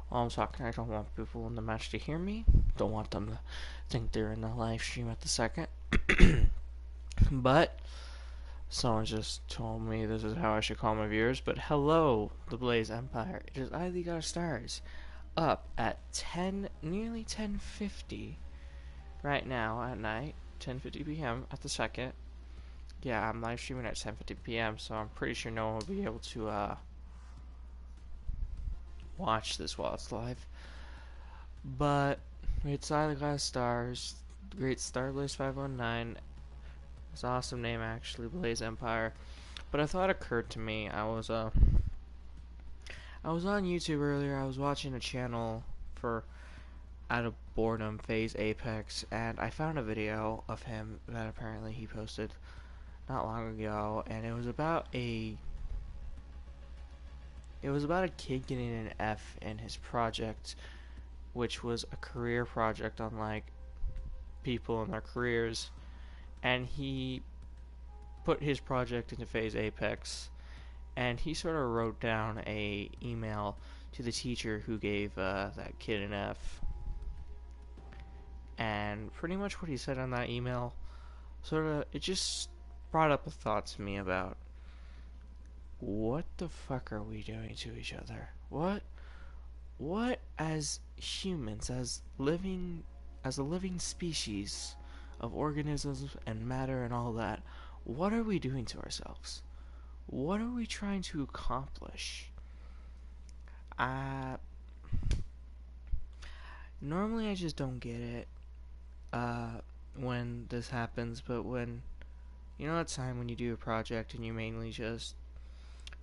While I'm talking, I don't want people in the match to hear me. Don't want them to think they're in the live stream at the second. But someone just told me this is how I should call my viewers. But hello, the Blaze Empire. It is I, the God of Stars, up at 10, nearly 10:50 right now at night, 10:50 p.m. at the second. Yeah, I'm live streaming at 10:50 p.m. So I'm pretty sure no one will be able to watch this while it's live. But it's I, the God of Stars, Great Star Blaze 519. It's an awesome name actually, Blaze Empire. But a thought occurred to me. I was on YouTube earlier. I was watching a channel for out of boredom phase Apex, and I found a video of him that apparently he posted not long ago, and it was about a kid getting an F in his project, which was a career project on like people and their careers, and he put his project into phase Apex, and he sort of wrote down a email to the teacher who gave that kid an F. And pretty much what he said on that email, sort of, it just brought up a thought to me about what the fuck are we doing to each other? What as humans, as a living species of organisms and matter and all that, what are we doing to ourselves? What are we trying to accomplish? Uh, Normally I just don't get it when this happens, but when, you know, that time when you do a project and you mainly just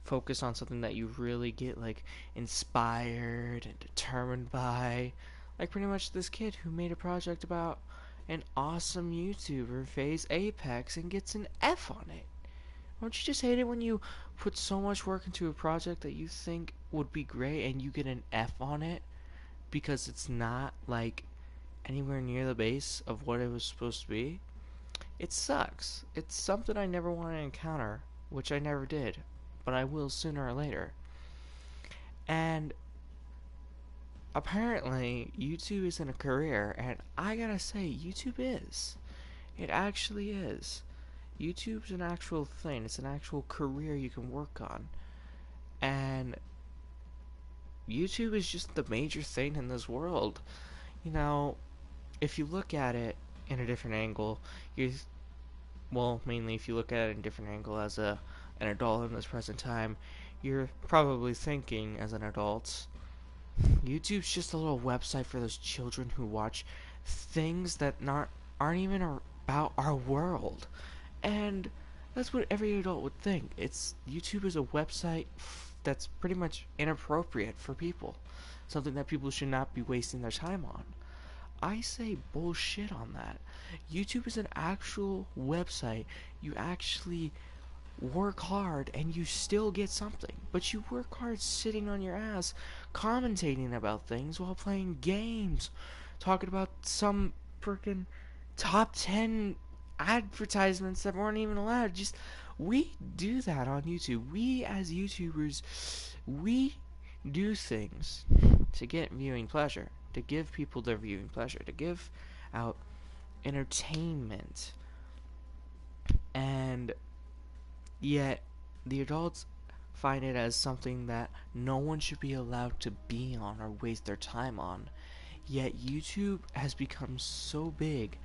focus on something that you really get, like, inspired and determined by. Like, pretty much this kid who made a project about an awesome YouTuber, phase Apex, and gets an F on it. Don't you just hate it when you put so much work into a project that you think would be great and you get an F on it because it's not like anywhere near the base of what it was supposed to be? It sucks. It's something I never want to encounter, which I never did, but I will sooner or later. And apparently, YouTube isn't a career, and I gotta say, YouTube is. It actually is. YouTube's an actual thing, it's an actual career you can work on. And YouTube is just the major thing in this world. You know, if you look at it in a different angle, you well, mainly if you look at it in a different angle as an adult in this present time, you're probably thinking as an adult, YouTube's just a little website for those children who watch things that aren't even about our world. And that's what every adult would think. It's YouTube is a website that's pretty much inappropriate for people. Something that people should not be wasting their time on. I say bullshit on that. YouTube is an actual website. You actually work hard and you still get something. But you work hard sitting on your ass commentating about things while playing games, talking about some freaking top 10 advertisements that weren't even allowed. Just we do that on YouTube. We as YouTubers, we do things to get viewing pleasure, to give people their viewing pleasure, to give out entertainment. And yet, the adults find it as something that no one should be allowed to be on or waste their time on. Yet, YouTube has become so big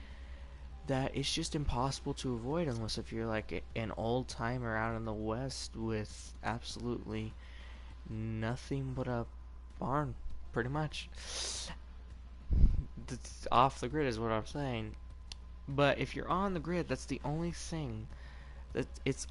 that it's just impossible to avoid unless if you're like an old timer out in the West with absolutely nothing but a barn, pretty much. Off the grid is what I'm saying. But if you're on the grid, that's the only thing that it's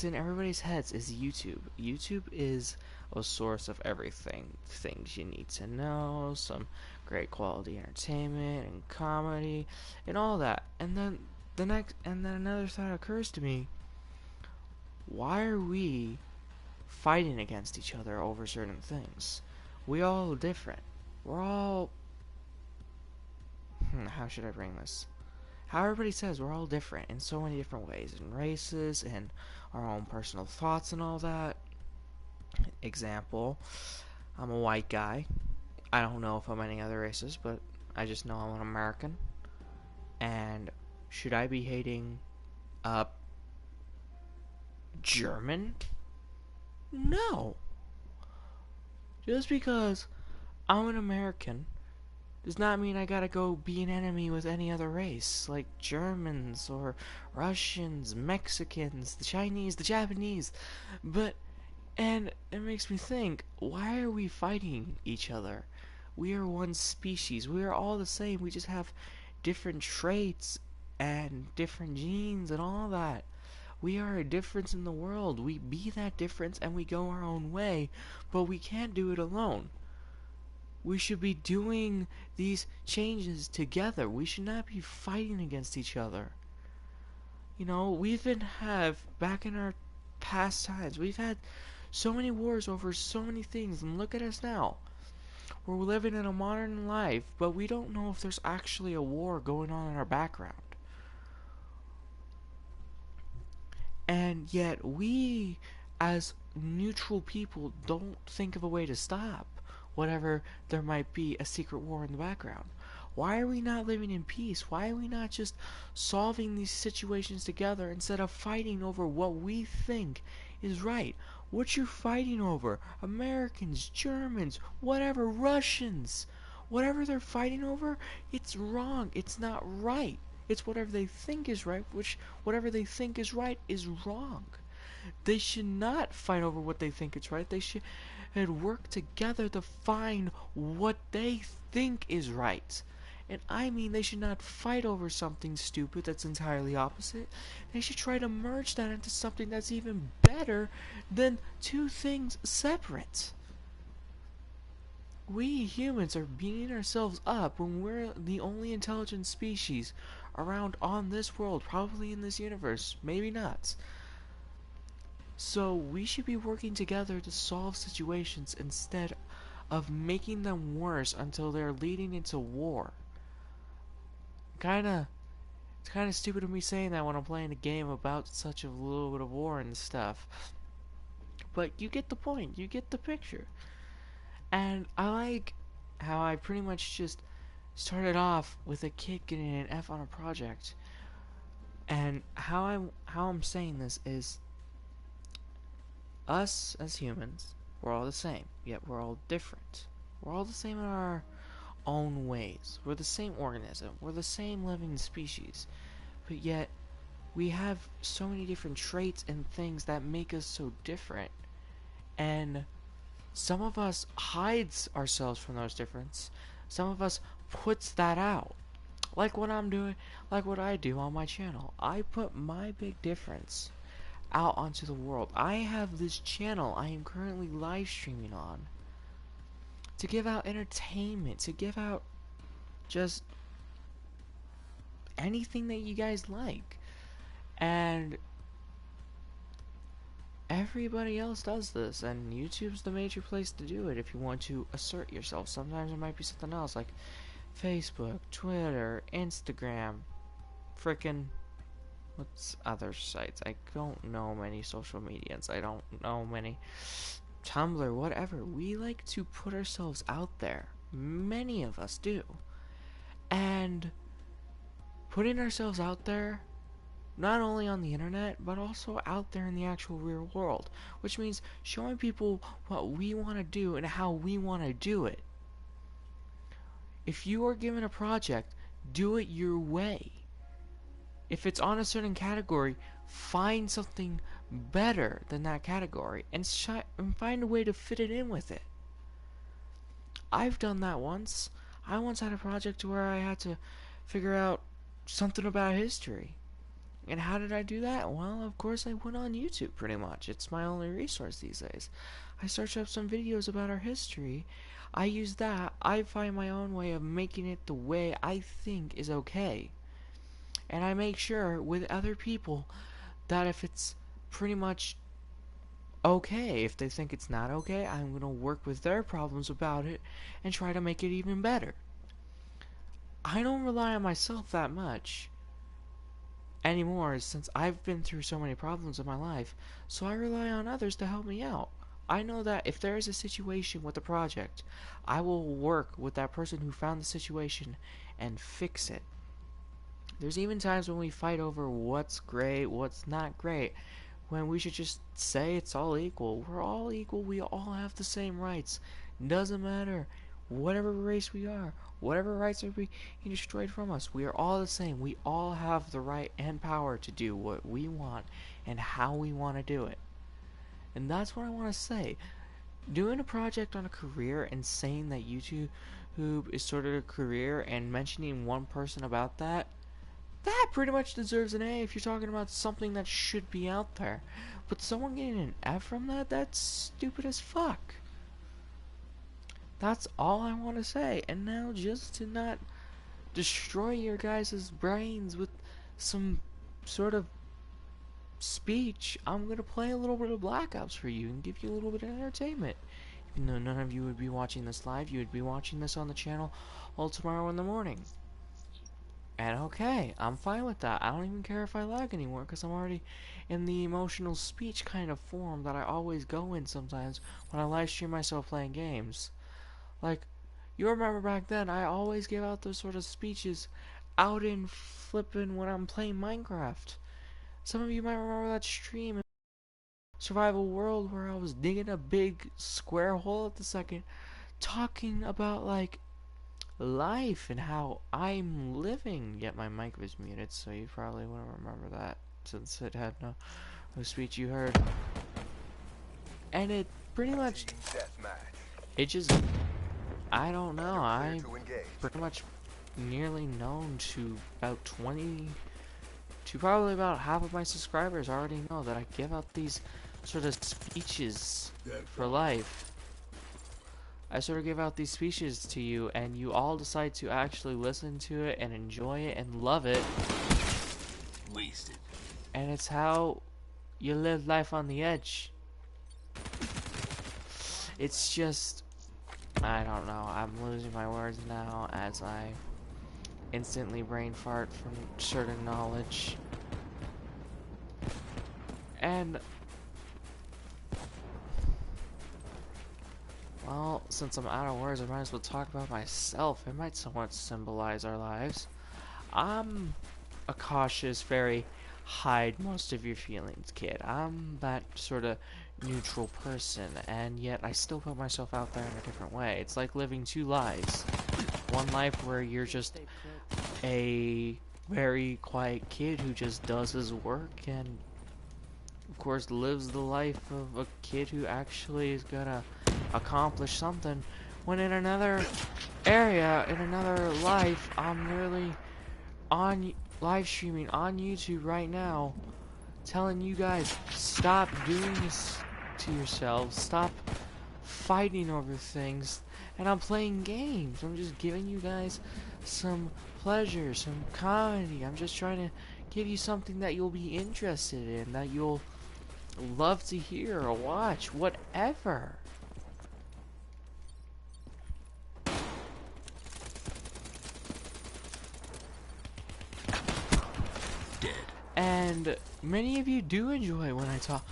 in everybody's heads is YouTube. YouTube is a source of everything. Things you need to know, some great quality entertainment and comedy and all that. And then another thought occurs to me. Why are we fighting against each other over certain things? We all different. We're all how should I bring this? How everybody says we're all different in so many different ways, and races, and our own personal thoughts, and all that. Example, I'm a white guy. I don't know if I'm any other races, but I just know I'm an American. And should I be hating a German? No. Just because I'm an American does not mean I gotta go be an enemy with any other race, like Germans or Russians, Mexicans, the Chinese, the Japanese. But, and it makes me think, why are we fighting each other? We are one species. We are all the same. We just have different traits and different genes and all that. We are a difference in the world. We be that difference and we go our own way, but we can't do it alone. We should be doing these changes together. We should not be fighting against each other. You know, we've been back in our past times, we've had so many wars over so many things, and look at us now. We're living in a modern life, but we don't know if there's actually a war going on in our background. And yet we, as neutral people, don't think of a way to stop whatever there might be a secret war in the background. Why are we not living in peace? Why are we not just solving these situations together instead of fighting over what we think is right? What you're fighting over, Americans, Germans, whatever, Russians, whatever they're fighting over, it's wrong. It's not right. It's whatever they think is right, which whatever they think is right is wrong. They should not fight over what they think is right. They should work together to find what they think is right. And I mean, they should not fight over something stupid that's entirely opposite. They should try to merge that into something that's even better than two things separate. We humans are beating ourselves up when we're the only intelligent species around on this world, probably in this universe, maybe not. So we should be working together to solve situations instead of making them worse until they're leading into war. It's kinda stupid of me saying that when I'm playing a game about such a little bit of war and stuff. But you get the point, you get the picture. And I like how I pretty much just started off with a kid getting an F on a project. And how I'm saying this is, us as humans, we're all the same, yet we're all different. We're all the same in our own ways. We're the same organism. We're the same living species. But yet, we have so many different traits and things that make us so different. And some of us hides ourselves from those differences. Some of us puts that out. Like what I'm doing, like what I do on my channel. I put my big difference out onto the world. I have this channel I am currently live streaming on to give out entertainment, to give out just anything that you guys like. And everybody else does this, and YouTube's the major place to do it if you want to assert yourself. Sometimes it might be something else like Facebook, Twitter, Instagram, frickin' what's other sites? I don't know many social medias. I don't know many. Tumblr, whatever. We like to put ourselves out there. Many of us do. And putting ourselves out there, not only on the internet, but also out there in the actual real world. Which means showing people what we want to do and how we want to do it. If you are given a project, do it your way. If it's on a certain category, find something better than that category and find a way to fit it in with it. I've done that once. I once had a project where I had to figure out something about history. And how did I do that? Well, of course I went on YouTube pretty much. It's my only resource these days. I search up some videos about our history. I use that. I find my own way of making it the way I think is okay. And I make sure with other people that if it's pretty much okay, if they think it's not okay, I'm going to work with their problems about it and try to make it even better. I don't rely on myself that much anymore since I've been through so many problems in my life, so I rely on others to help me out. I know that if there is a situation with a project, I will work with that person who found the situation and fix it. There's even times when we fight over what's great, what's not great, when we should just say it's all equal. We're all equal. We all have the same rights. Doesn't matter whatever race we are, whatever rights are being destroyed from us. We are all the same. We all have the right and power to do what we want and how we want to do it. And that's what I want to say. Doing a project on a career and saying that YouTube is sort of a career and mentioning one person about that, that pretty much deserves an A if you're talking about something that should be out there. But someone getting an F from that, that's stupid as fuck. That's all I want to say. And now, just to not destroy your guys' brains with some sort of speech, I'm going to play a little bit of Black Ops for you and give you a little bit of entertainment. Even though none of you would be watching this live, you would be watching this on the channel all tomorrow in the morning. And okay, I'm fine with that. I don't even care if I lag anymore because I'm already in the emotional speech kind of form that I always go in sometimes when I live stream myself playing games. Like, you remember back then, I always give out those sort of speeches out in flippin' when I'm playing Minecraft. Some of you might remember that stream in Survival World where I was digging a big square hole at the second, talking about, like, life and how I'm living. Yet my mic was muted, so you probably wouldn't remember that since it had no speech you heard. And it pretty much, it just, I don't know, I'm pretty much nearly known to about 20 to probably about half of my subscribers already know that I give out these sort of speeches for life. I sort of give out these speeches to you, and you all decide to actually listen to it and enjoy it and love it. Wasted. And it's how you live life on the edge. It's just, I don't know, I'm losing my words now as I instantly brain fart from certain knowledge. And well, since I'm out of words, I might as well talk about myself. It might somewhat symbolize our lives. I'm a cautious, very hide most of your feelings kid. I'm that sort of neutral person, and yet I still put myself out there in a different way. It's like living two lives. One life where you're just a very quiet kid who just does his work and of course lives the life of a kid who actually is gonna accomplish something, when in another area, in another life, I'm literally on live streaming on YouTube right now telling you guys, stop doing this to yourselves, stop fighting over things, and I'm playing games. I'm just giving you guys some pleasure, some comedy. I'm just trying to give you something that you'll be interested in, that you'll love to hear or watch, whatever. And many of you do enjoy when I talk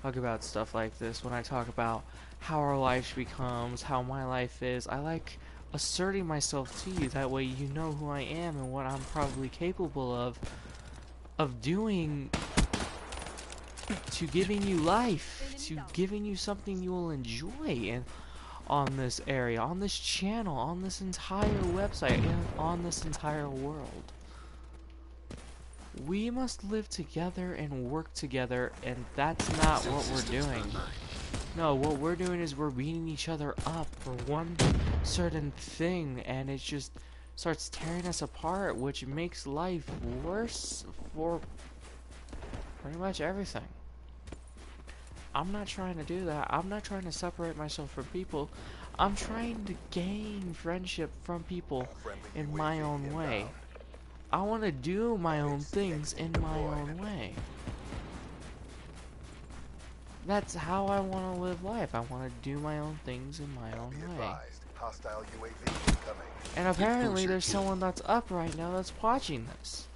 about stuff like this, when I talk about how our life becomes, how my life is. I like asserting myself to you, that way you know who I am and what I'm probably capable of doing, to giving you life, to giving you something you will enjoy and on this area, on this channel, on this entire website, and on this entire world. We must live together and work together, and that's not what we're doing. No, what we're doing is we're beating each other up for one certain thing, and it just starts tearing us apart, which makes life worse for pretty much everything. I'm not trying to do that. I'm not trying to separate myself from people. I'm trying to gain friendship from people in my own way. I want to do my own things in my own way. That's how I want to live life. I want to do my own things in my own way. And apparently there's someone that's up right now that's watching this.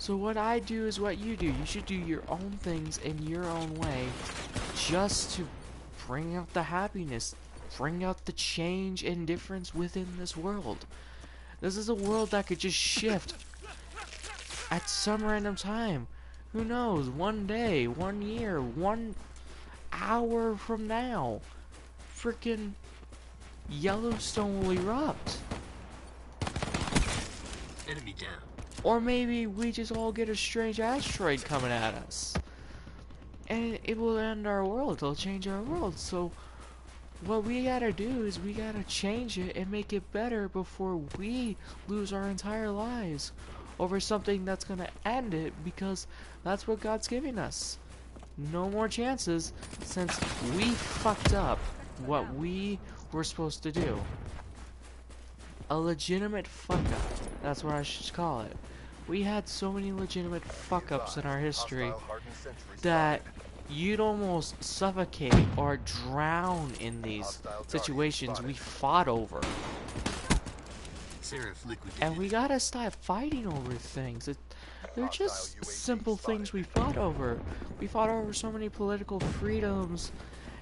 So what I do is what you do. You should do your own things in your own way, just to bring out the happiness, bring out the change and difference within this world. This is a world that could just shift at some random time. Who knows? One day, 1 year, 1 hour from now, freaking Yellowstone will erupt. Enemy down. Or maybe we just all get a strange asteroid coming at us. And it will end our world. It'll change our world. So what we gotta do is we gotta change it and make it better before we lose our entire lives over something that's gonna end it, because that's what God's giving us. No more chances, since we fucked up what we were supposed to do. A legitimate fuck up. That's what I should call it. We had so many legitimate fuck ups in our history that you'd almost suffocate or drown in these situations we fought over. Seraph liquidated. And we gotta stop fighting over things. They're just simple things we fought over. We fought over so many political freedoms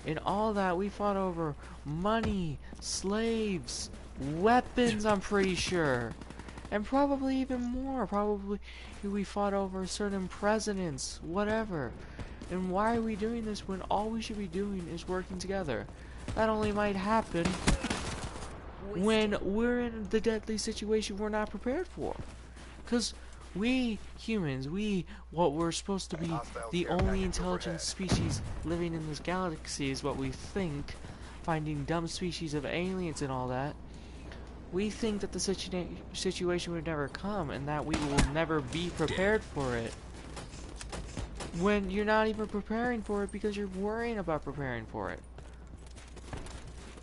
and all that. We fought over money, slaves, weapons, I'm pretty sure. And probably even more. Probably we fought over certain presidents, whatever. And why are we doing this when all we should be doing is working together? That only might happen when we're in the deadly situation we're not prepared for. Because we humans, what we're supposed to be the only intelligent species living in this galaxy is what we think, finding dumb species of aliens and all that. We think that the situation would never come and that we will never be prepared for it. When you're not even preparing for it because you're worrying about preparing for it.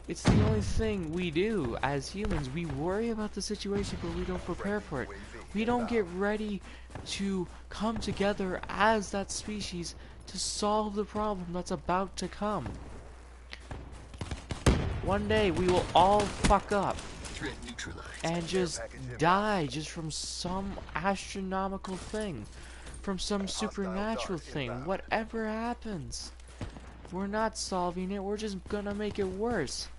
It's the only thing we do as humans. We worry about the situation, but we don't prepare for it. We don't get ready to come together as that species to solve the problem that's about to come. One day we will all fuck up Threat neutralized. and just die just from some astronomical thing, from some supernatural thing. Whatever happens, we're not solving it, we're just gonna make it worse.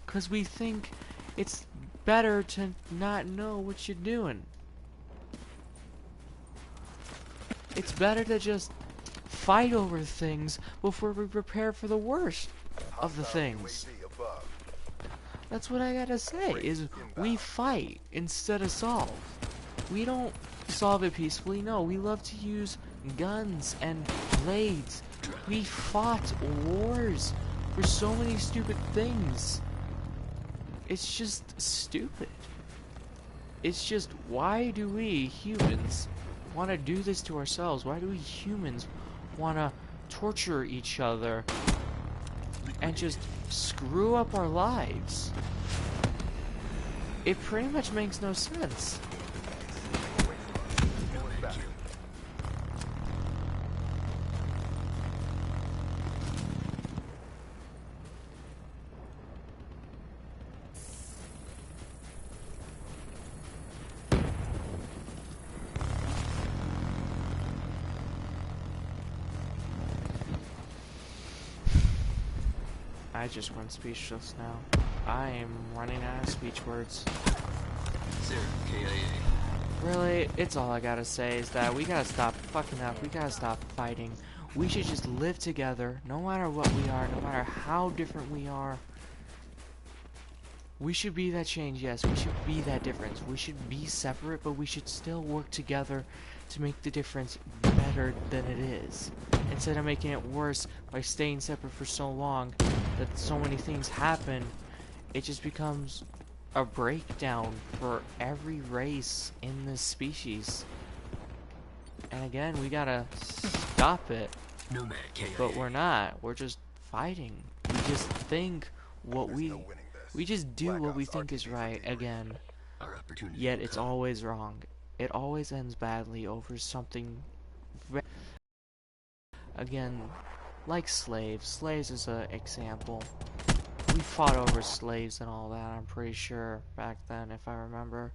Because we think it's better to not know what you're doing. It's better to just fight over things before we prepare for the worst of the things. That's what I gotta say, is we fight instead of solve. We don't solve it peacefully, no. We love to use guns and blades. We fought wars for so many stupid things. It's just stupid. It's just, why do we humans want to do this to ourselves? Why do we humans want to torture each other and just screw up our lives? It pretty much makes no sense. I just went speechless now. I am running out of speech words. Seraph KIA. Really, it's all I gotta say is that we gotta stop fucking up. We gotta stop fighting. We should just live together, no matter what we are, no matter how different we are. We should be that change, yes. We should be that difference. We should be separate, but we should still work together to make the difference better than it is. Instead of making it worse by staying separate for so long that so many things happen, it just becomes a breakdown for every race in this species. And again, we gotta stop it. Nomad KIA. But we're not. We're just fighting. We just think what we just do what we think is right again. Our opportunity. Yet it's always wrong. It always ends badly over something again, like slaves. Slaves is an example. We fought over slaves and all that, I'm pretty sure, back then, if I remember.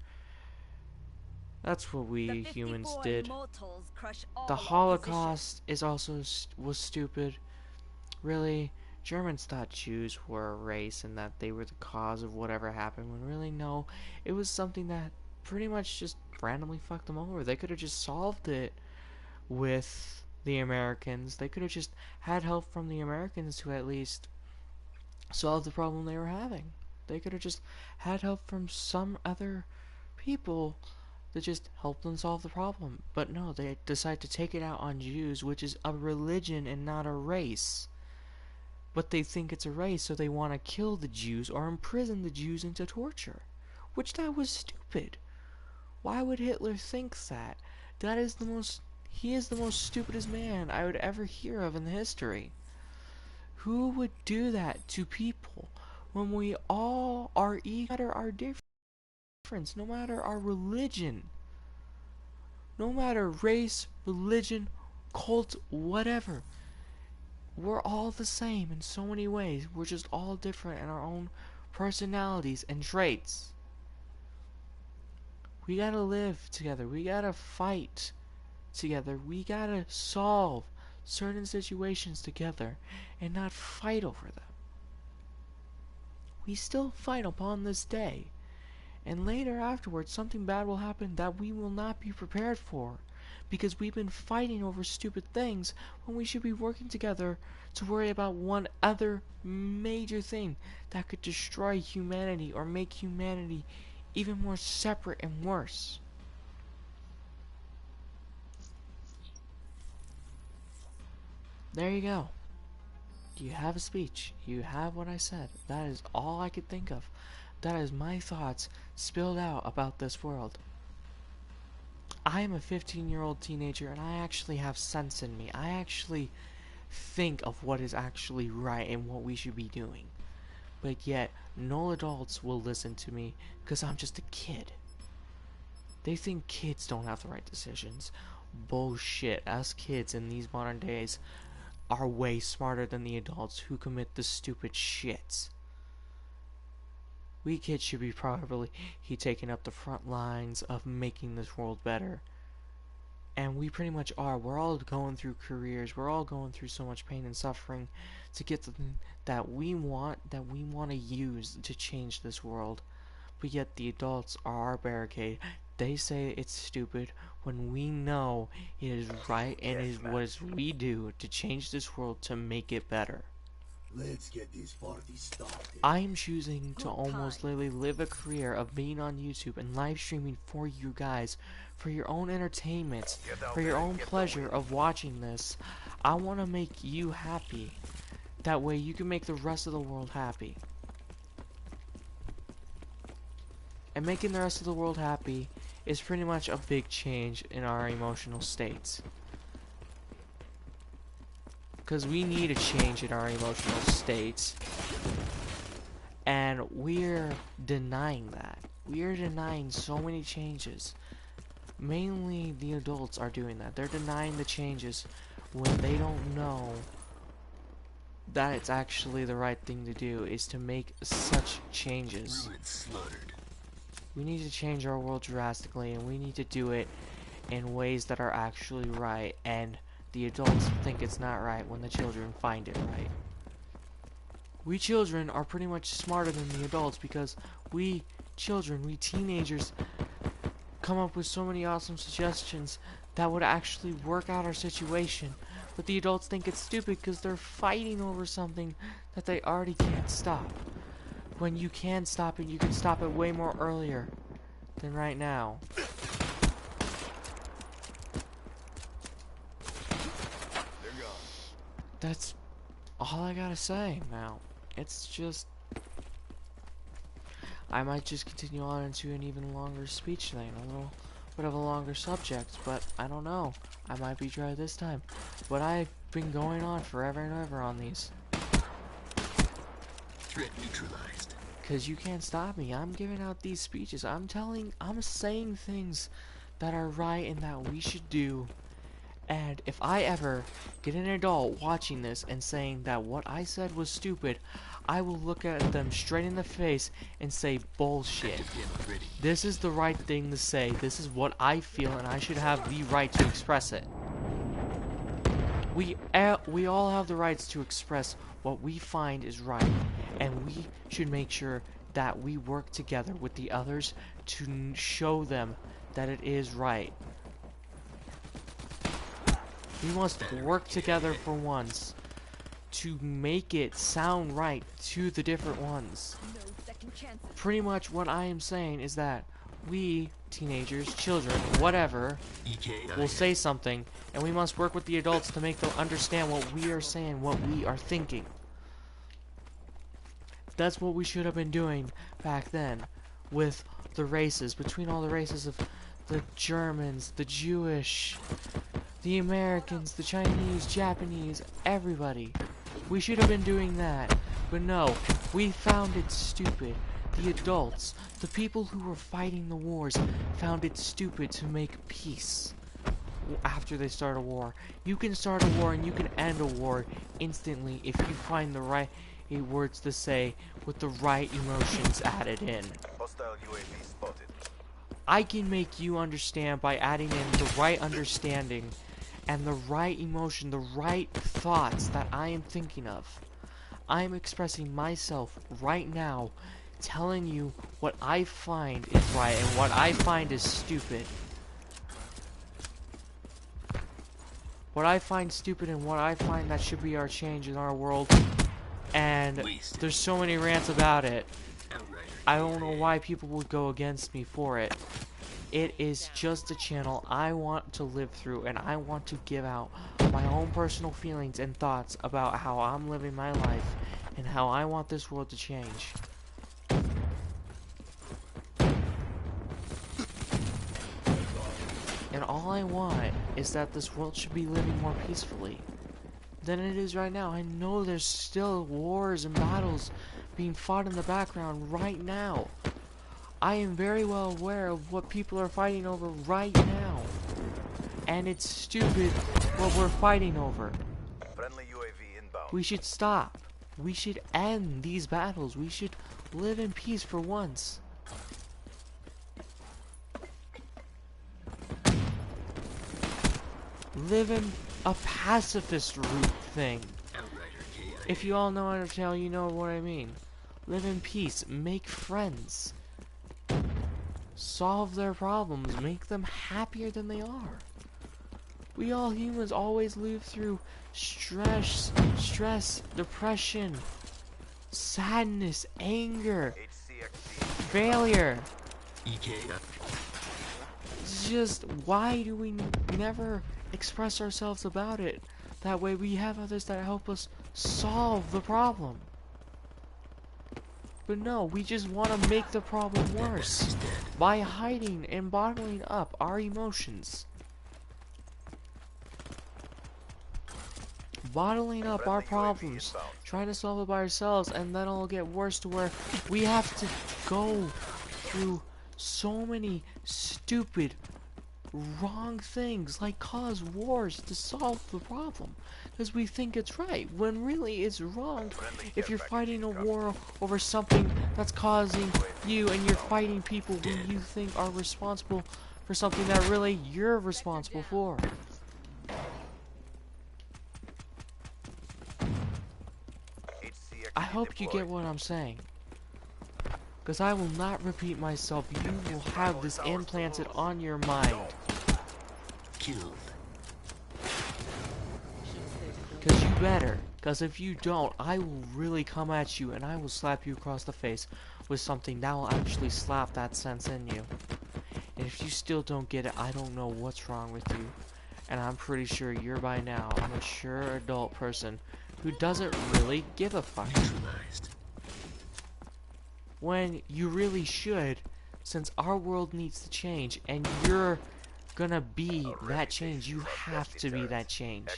That's what The we 54 humans did. immortals crush all The opposition. Holocaust is also was stupid. Really, Germans thought Jews were a race and that they were the cause of whatever happened, when really no, it was something that pretty much just randomly fucked them over. They could have just solved it with the Americans. They could have just had help from the Americans to at least solve the problem they were having. They could have just had help from some other people to just help them solve the problem. But no, they decide to take it out on Jews, which is a religion and not a race. But they think it's a race, so they want to kill the Jews or imprison the Jews into torture. Which that was stupid. Why would Hitler think that? He is the most stupidest man I would ever hear of in history. Who would do that to people when we all are equal, no matter our difference, no matter our religion, no matter race, religion, cult, whatever? We're all the same in so many ways. We're just all different in our own personalities and traits. We gotta live together. We gotta fight together. We gotta solve certain situations together and not fight over them. We still fight upon this day, and later afterwards something bad will happen that we will not be prepared for, because we've been fighting over stupid things when we should be working together to worry about one other major thing that could destroy humanity or make humanity even more separate and worse. There you go. You have a speech. You have what I said. That is all I could think of. That is my thoughts spilled out about this world. I am a 15-year-old teenager and I actually have sense in me. I actually think of what is actually right and what we should be doing. But yet, no adults will listen to me because I'm just a kid. They think kids don't have the right decisions. Bullshit. Us kids in these modern days are way smarter than the adults who commit the stupid shits. We kids should be probably taking up the front lines of making this world better. And we pretty much are. We're all going through careers. We're all going through so much pain and suffering to get the thing that we want to use to change this world. But yet the adults are our barricade. They say it's stupid when we know it is right, and it is what we do to change this world to make it better. Let's get this party started. I am choosing to almost literally live a career of being on YouTube and live streaming for you guys, for your own entertainment, for your own pleasure of watching this. I want to make you happy. That way you can make the rest of the world happy. And making the rest of the world happy is pretty much a big change in our emotional states. Because we need a change in our emotional states. And we're denying that. We're denying so many changes. Mainly the adults are doing that. They're denying the changes when they don't know that it's actually the right thing to do, is to make such changes. Ruined, slaughtered. We need to change our world drastically, and we need to do it in ways that are actually right, and the adults think it's not right when the children find it right. We children are pretty much smarter than the adults, because we children, we teenagers, come up with so many awesome suggestions that would actually work out our situation. But the adults think it's stupid because they're fighting over something that they already can't stop. When you can stop it, you can stop it way more earlier than right now. They're gone. That's all I gotta say now. It's just, I might just continue on into an even longer speech thing, a little bit of a longer subject, but I don't know. I might be dry this time. But I've been going on forever and ever on these. Threat neutralized. Because you can't stop me. I'm giving out these speeches. I'm saying things that are right and that we should do. And if I ever get an adult watching this and saying that what I said was stupid, I will look at them straight in the face and say bullshit. This is the right thing to say. This is what I feel, and I should have the right to express it. We all have the rights to express what we find is right, and we should make sure that we work together with the others to show them that it is right. We must work together for once to make it sound right to the different ones. Pretty much what I am saying is that we, teenagers, children, whatever, will say something, and we must work with the adults to make them understand what we are saying, what we are thinking. That's what we should have been doing back then with the races, between all the races of the Germans, the Jewish, the Americans, the Chinese, Japanese, everybody. We should have been doing that, but no, we found it stupid. The adults, the people who were fighting the wars, found it stupid to make peace after they start a war. You can start a war and you can end a war instantly if you find the right words to say with the right emotions added in. Hostile UAV spotted. I can make you understand by adding in the right understanding and the right emotion, the right thoughts that I am thinking of. I am expressing myself right now, telling you what I find is right and what I find is stupid. What I find stupid and what I find that should be our change in our world. And there's so many rants about it. I don't know why people would go against me for it. It is just a channel I want to live through, and I want to give out my own personal feelings and thoughts about how I'm living my life and how I want this world to change. And all I want is that this world should be living more peacefully than it is right now. I know there's still wars and battles being fought in the background right now. I am very well aware of what people are fighting over right now. And it's stupid what we're fighting over. Friendly UAV inbound. We should stop. We should end these battles. We should live in peace for once. Live in a pacifist route thing. If you all know Undertale, you know what I mean. Live in peace. Make friends. Solve their problems. Make them happier than they are. We all humans always live through stress, depression, sadness, anger, failure. It's just, why do we never express ourselves about it? That way we have others that help us solve the problem. But no, we just want to make the problem worse by hiding and bottling up our emotions. Bottling up our problems, trying to solve it by ourselves, and then it'll get worse to where we have to go through so many stupid, wrong things, like cause wars to solve the problem, because we think it's right, when really it's wrong. If you're fighting a war over something that's causing you, and you're fighting people who you think are responsible for something that really you're responsible for. I hope you get what I'm saying, because I will not repeat myself. You will have this implanted on your mind. Killed. Because you better. Because if you don't, I will really come at you and I will slap you across the face with something that will actually slap that sense in you. And if you still don't get it, I don't know what's wrong with you. And I'm pretty sure you're by now a mature adult person who doesn't really give a fuck. Neutralized. When you really should, since our world needs to change, and you're gonna be that change. You have to be that change.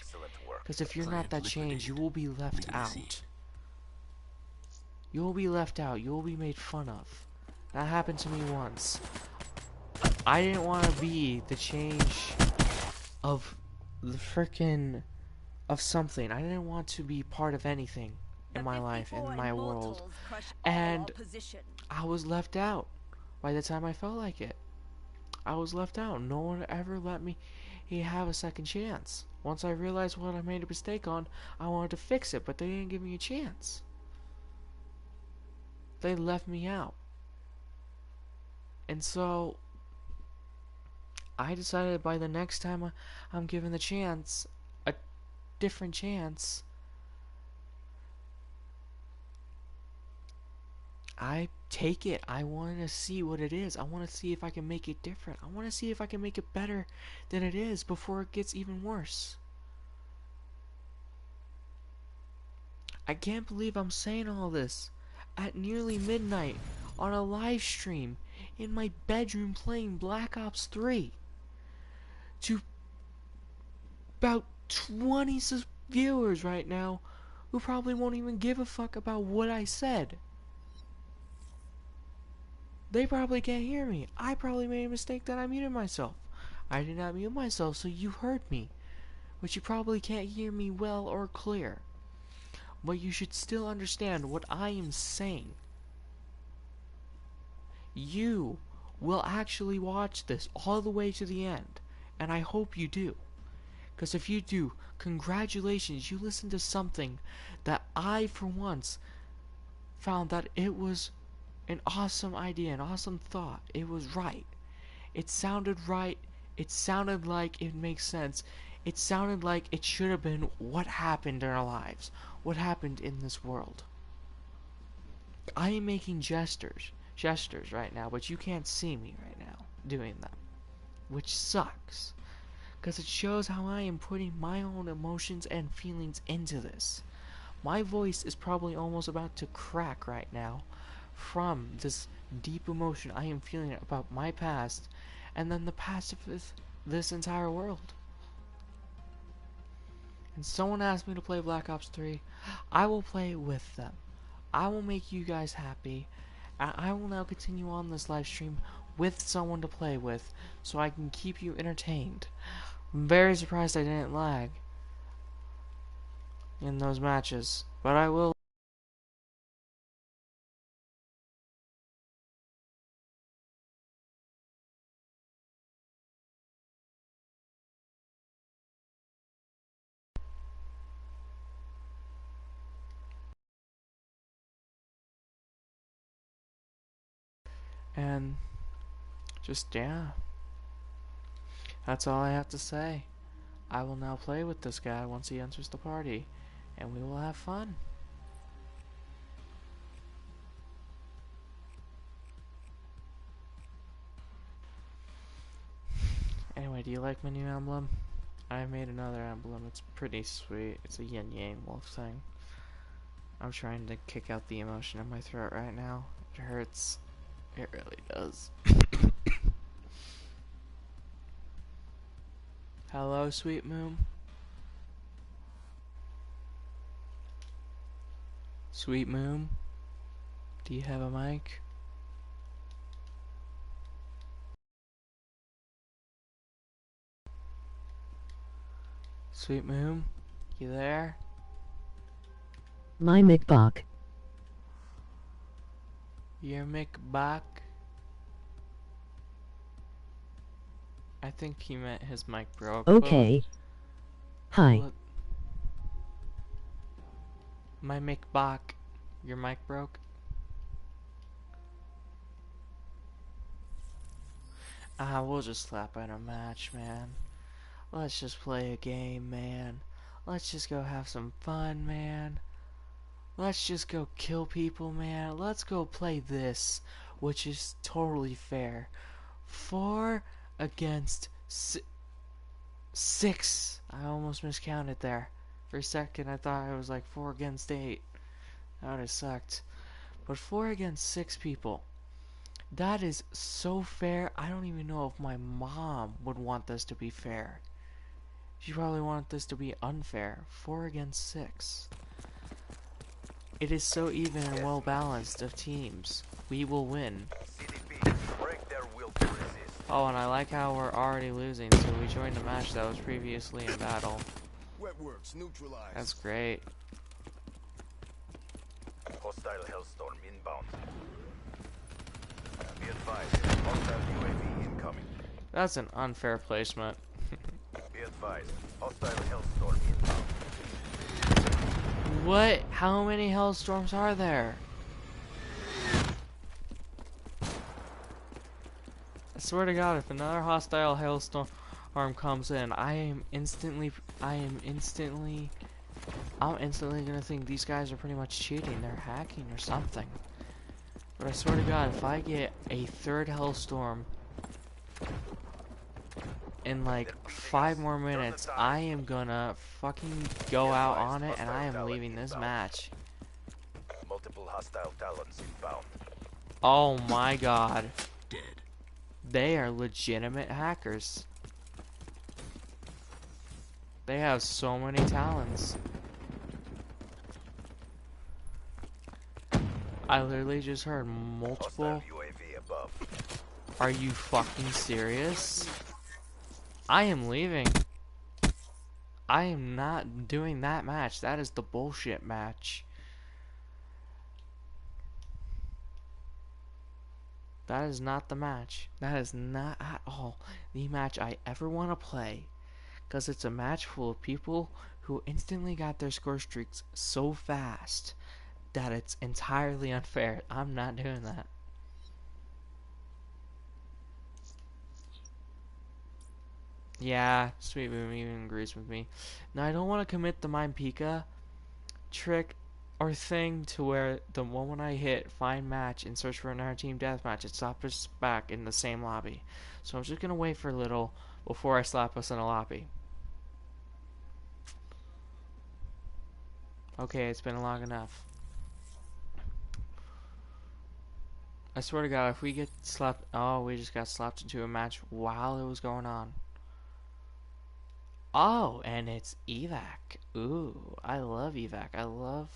Because if you're not that change, you will be left out. You will be left out. You will be made fun of. That happened to me once. I didn't want to be the change of the frickin' of something. I didn't want to be part of anything in my life, in my world. And I was left out by the time I felt like it. I was left out. No one ever let me have a second chance. Once I realized what I made a mistake on, I wanted to fix it, but they didn't give me a chance. They left me out. And so I decided by the next time I'm given the chance, a different chance, I take it. I want to see what it is. I want to see if I can make it different. I want to see if I can make it better than it is before it gets even worse. I can't believe I'm saying all this at nearly midnight on a live stream in my bedroom playing Black Ops 3 to about 20 viewers right now who probably won't even give a fuck about what I said. They probably can't hear me. I probably made a mistake that I muted myself. I did not mute myself, so you heard me. But you probably can't hear me well or clear. But you should still understand what I am saying. You will actually watch this all the way to the end. And I hope you do. Because if you do, congratulations, you listened to something that I, for once, found that it was an awesome idea, an awesome thought. It was right. It sounded right. It sounded like it makes sense. It sounded like it should have been what happened in our lives. What happened in this world. I am making gestures right now, but you can't see me right now doing them. Which sucks. Because it shows how I am putting my own emotions and feelings into this. My voice is probably almost about to crack right now from this deep emotion I am feeling about my past and then the past of this entire world. And someone asked me to play Black Ops 3. I will play with them. I will make you guys happy. And I will now continue on this live stream with someone to play with so I can keep you entertained. I'm very surprised I didn't lag in those matches, but I will. And just, yeah, that's all I have to say. I will now play with this guy once he enters the party, and we will have fun. Anyway, do you like my new emblem? I made another emblem. It's pretty sweet. It's a yin yang wolf thing. I'm trying to kick out the emotion in my throat right now. It hurts. It really does. Hello, Sweet Moon. Sweet Moon, do you have a mic? Sweet Moon, you there? My McBuck. Your McBuck? I think he meant his mic broke. Okay. Hi. Look. My McBuck. Your mic broke? We'll just slap in a match, man. Let's just play a game, man. Let's just go have some fun, man. Let's just go kill people, man. Let's go play this, which is totally fair. 4 against 6. I almost miscounted there. For a second, I thought it was like 4 against 8. That would have sucked. But 4 against 6 people. That is so fair. I don't even know if my mom would want this to be fair. She probably wanted this to be unfair. 4 against 6. It is so even and well balanced of teams. We will win. CDP, break their will to resist. Oh, and I like how we're already losing, so we joined a match that was previously in battle. Wetworks neutralized. That's great. Hostile Hellstorm inbound. Be advised, hostile UAV incoming. That's an unfair placement. Be advised, hostile Hellstorm inbound. What? How many Hellstorms are there? I swear to God, if another hostile Hailstorm comes in, I'm instantly gonna think these guys are pretty much cheating. They're hacking or something. But I swear to God, if I get a third Hellstorm in like 5 more minutes, I am gonna fucking go out on it and I am leaving this match. Multiple hostile Talons inbound. Oh my God. Dead. They are legitimate hackers. They have so many Talons. I literally just heard multiple. Hostile UAV above. Are you fucking serious? I am leaving. I am not doing that match. That is the bullshit match. That is not the match. That is not at all the match I ever want to play. Because it's a match full of people who instantly got their score streaks so fast that it's entirely unfair. I'm not doing that. Yeah, Sweet Boom even agrees with me. Now, I don't want to commit the Mind Pika trick or thing to where the moment I hit find match and search for another team deathmatch, it slaps us back in the same lobby. So I'm just going to wait for a little before I slap us in a lobby. Okay, it's been long enough. I swear to God, if we get slapped... Oh, we just got slapped into a match while it was going on. Oh, and it's evac. Ooh, I love evac. I love...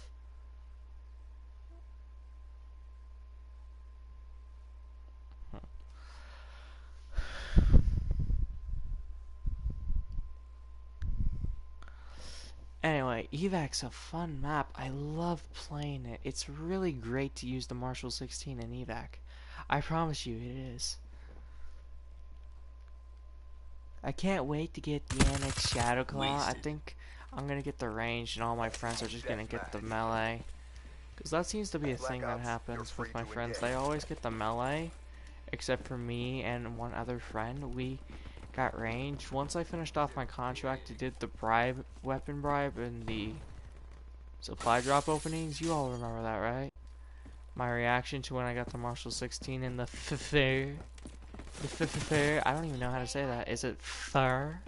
Anyway, evac's a fun map. I love playing it. It's really great to use the Marshall 16 in evac. I promise you it is. I can't wait to get the Annex Shadowclaw. I think I'm gonna get the range and all my friends are just gonna get the melee. Because that seems to be a thing that happens with my friends. They always get the melee. Except for me and one other friend. We got range. Once I finished off my contract, I did the weapon bribe and the supply drop openings. You all remember that, right? My reaction to when I got the Marshall 16 and the fair. The fair. I don't even know how to say that. Is it fur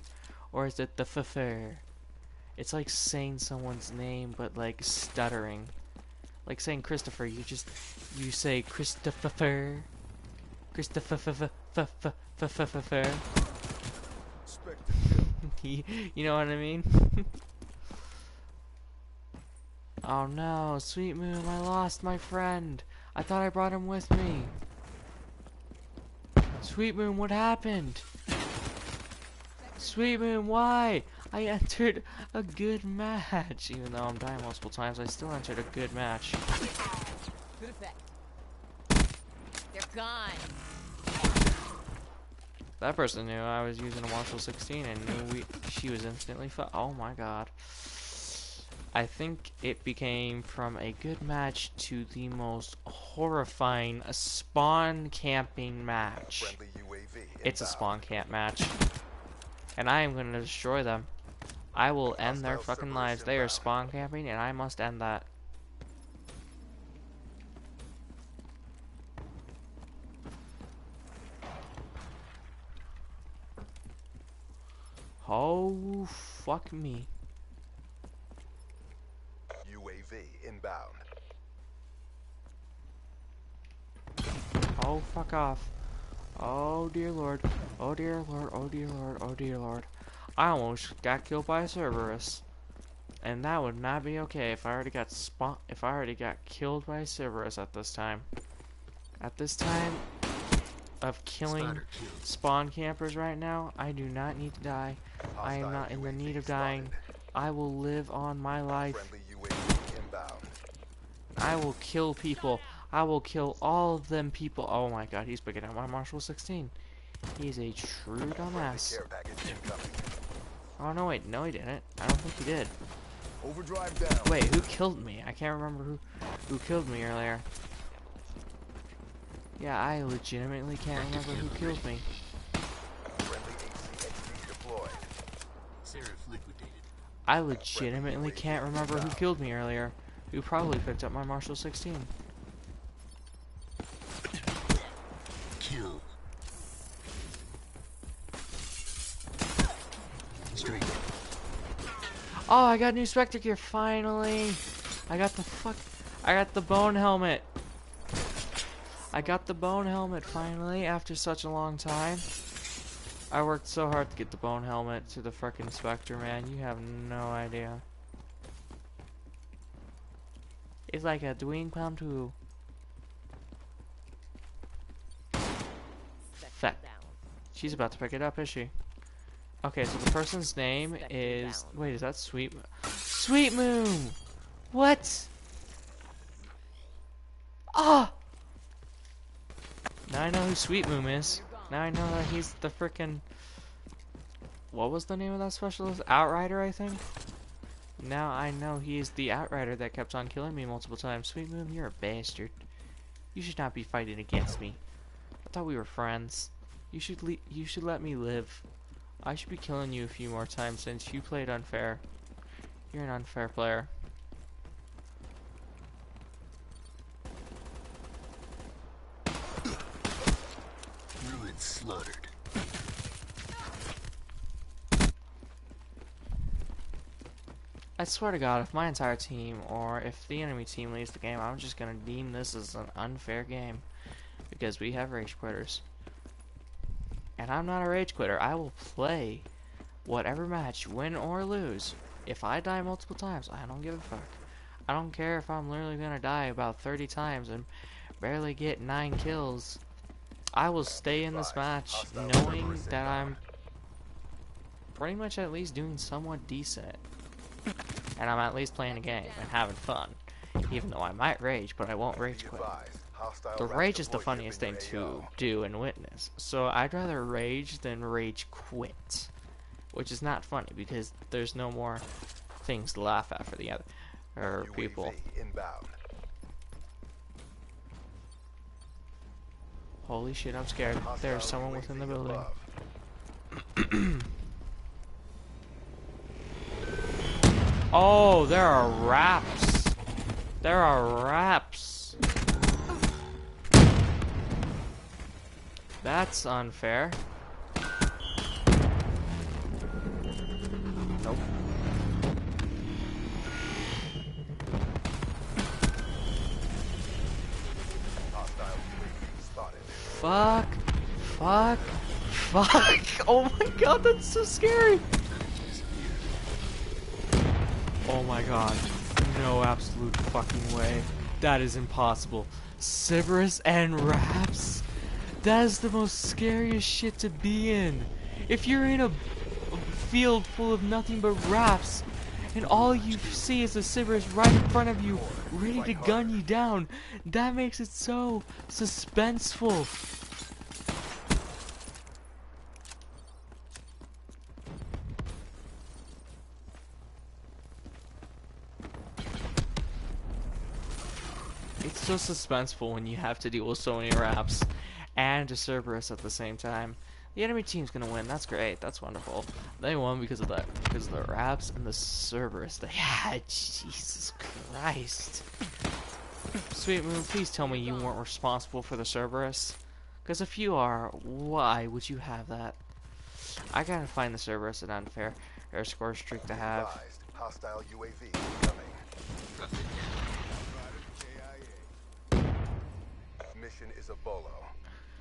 or is it the fair? It's like saying someone's name but like stuttering. Like saying Christopher. You say Christopher. Christopher. You know what I mean? Oh no, Sweet Moon, I lost my friend. I thought I brought him with me. Sweet Moon, what happened? Sweet Moon, why? I entered a good match. Even though I'm dying multiple times, I still entered a good match. Good effect. They're gone. That person knew I was using a Marshall 16 and knew she was instantly oh my God. I think it became from a good match to the most horrifying spawn camping match. Friendly UAV It's a inbound. spawn camp match. And I am going to destroy them. I will end their fucking lives. They are spawn camping and I must end that. Oh, fuck me. UAV inbound. Oh, fuck off. Oh, dear Lord. Oh, dear Lord. Oh, dear Lord. Oh, dear Lord. I almost got killed by a Cerberus. And that would not be okay if I already got killed by a Cerberus at this time. At this time, of killing Spotter killed. spawn campers right now. I do not need to die. I am not in the need of dying. I will live on my life. Friendly UAV inbound. I will kill people. I will kill all of them people. Oh my god, he's picking up my Marshall 16. He's a true dumbass. Care package incoming. Oh no, wait, no he didn't. I don't think he did. Overdrive down. Wait, who killed me? I can't remember who killed me earlier. Yeah, I legitimately can't remember who killed me. Friendly HCXD deployed. Seraph liquidated. I legitimately can't remember who killed me earlier. Who probably picked up my Marshall 16. Kill. Straight. Oh, I got new Spectre gear, finally! I got the bone helmet! I got the bone helmet, finally, after such a long time. I worked so hard to get the bone helmet to the frickin' Spectre, man. You have no idea. It's like a dream come true. Fat. She's about to pick it up, is she? Okay, so the person's name is... Wait, is that Sweet... Sweet Moon! What? Ah! Now I know who Sweet Moon is. Now I know that he's the frickin'... What was the name of that specialist? Outrider, I think? Now I know he is the Outrider that kept on killing me multiple times. Sweet Moon, you're a bastard. You should not be fighting against me. I thought we were friends. You should let me live. I should be killing you a few more times since you played unfair. You're an unfair player. Ruin slaughtered. I swear to God, if my entire team or if the enemy team leaves the game, I'm just gonna deem this as an unfair game. Because we have rage quitters. And I'm not a rage quitter. I will play whatever match, win or lose. If I die multiple times, I don't give a fuck. I don't care if I'm literally gonna die about 30 times and barely get 9 kills. I will stay in this match knowing that I'm pretty much at least doing somewhat decent. And I'm at least playing a game and having fun. Even though I might rage, but I won't rage quit. The rage is the funniest thing to do and witness. So I'd rather rage than rage quit. Which is not funny because there's no more things to laugh at for the other people. Holy shit, I'm scared. There's someone within the building. Oh, there are raps. There are raps. That's unfair. Nope. Fuck. Fuck. Fuck. Oh my god, that's so scary. Oh my god. No absolute fucking way. That is impossible. Cerberus and Raps? That is the most scariest shit to be in. If you're in a field full of nothing but Raps, and all you see is a Cerberus right in front of you, ready to gun you down, that makes it so suspenseful. It's so suspenseful when you have to deal with so many Raps and a Cerberus at the same time. The enemy team's gonna win. That's great. That's wonderful. They won because of that. Because of the Raps and the Cerberus they had. Jesus Christ. Sweet Moon, please tell me you weren't responsible for the Cerberus. Because if you are, why would you have that? I gotta find the Cerberus an unfair air score streak to have. Hostile UAV incoming. Mission is a bolo.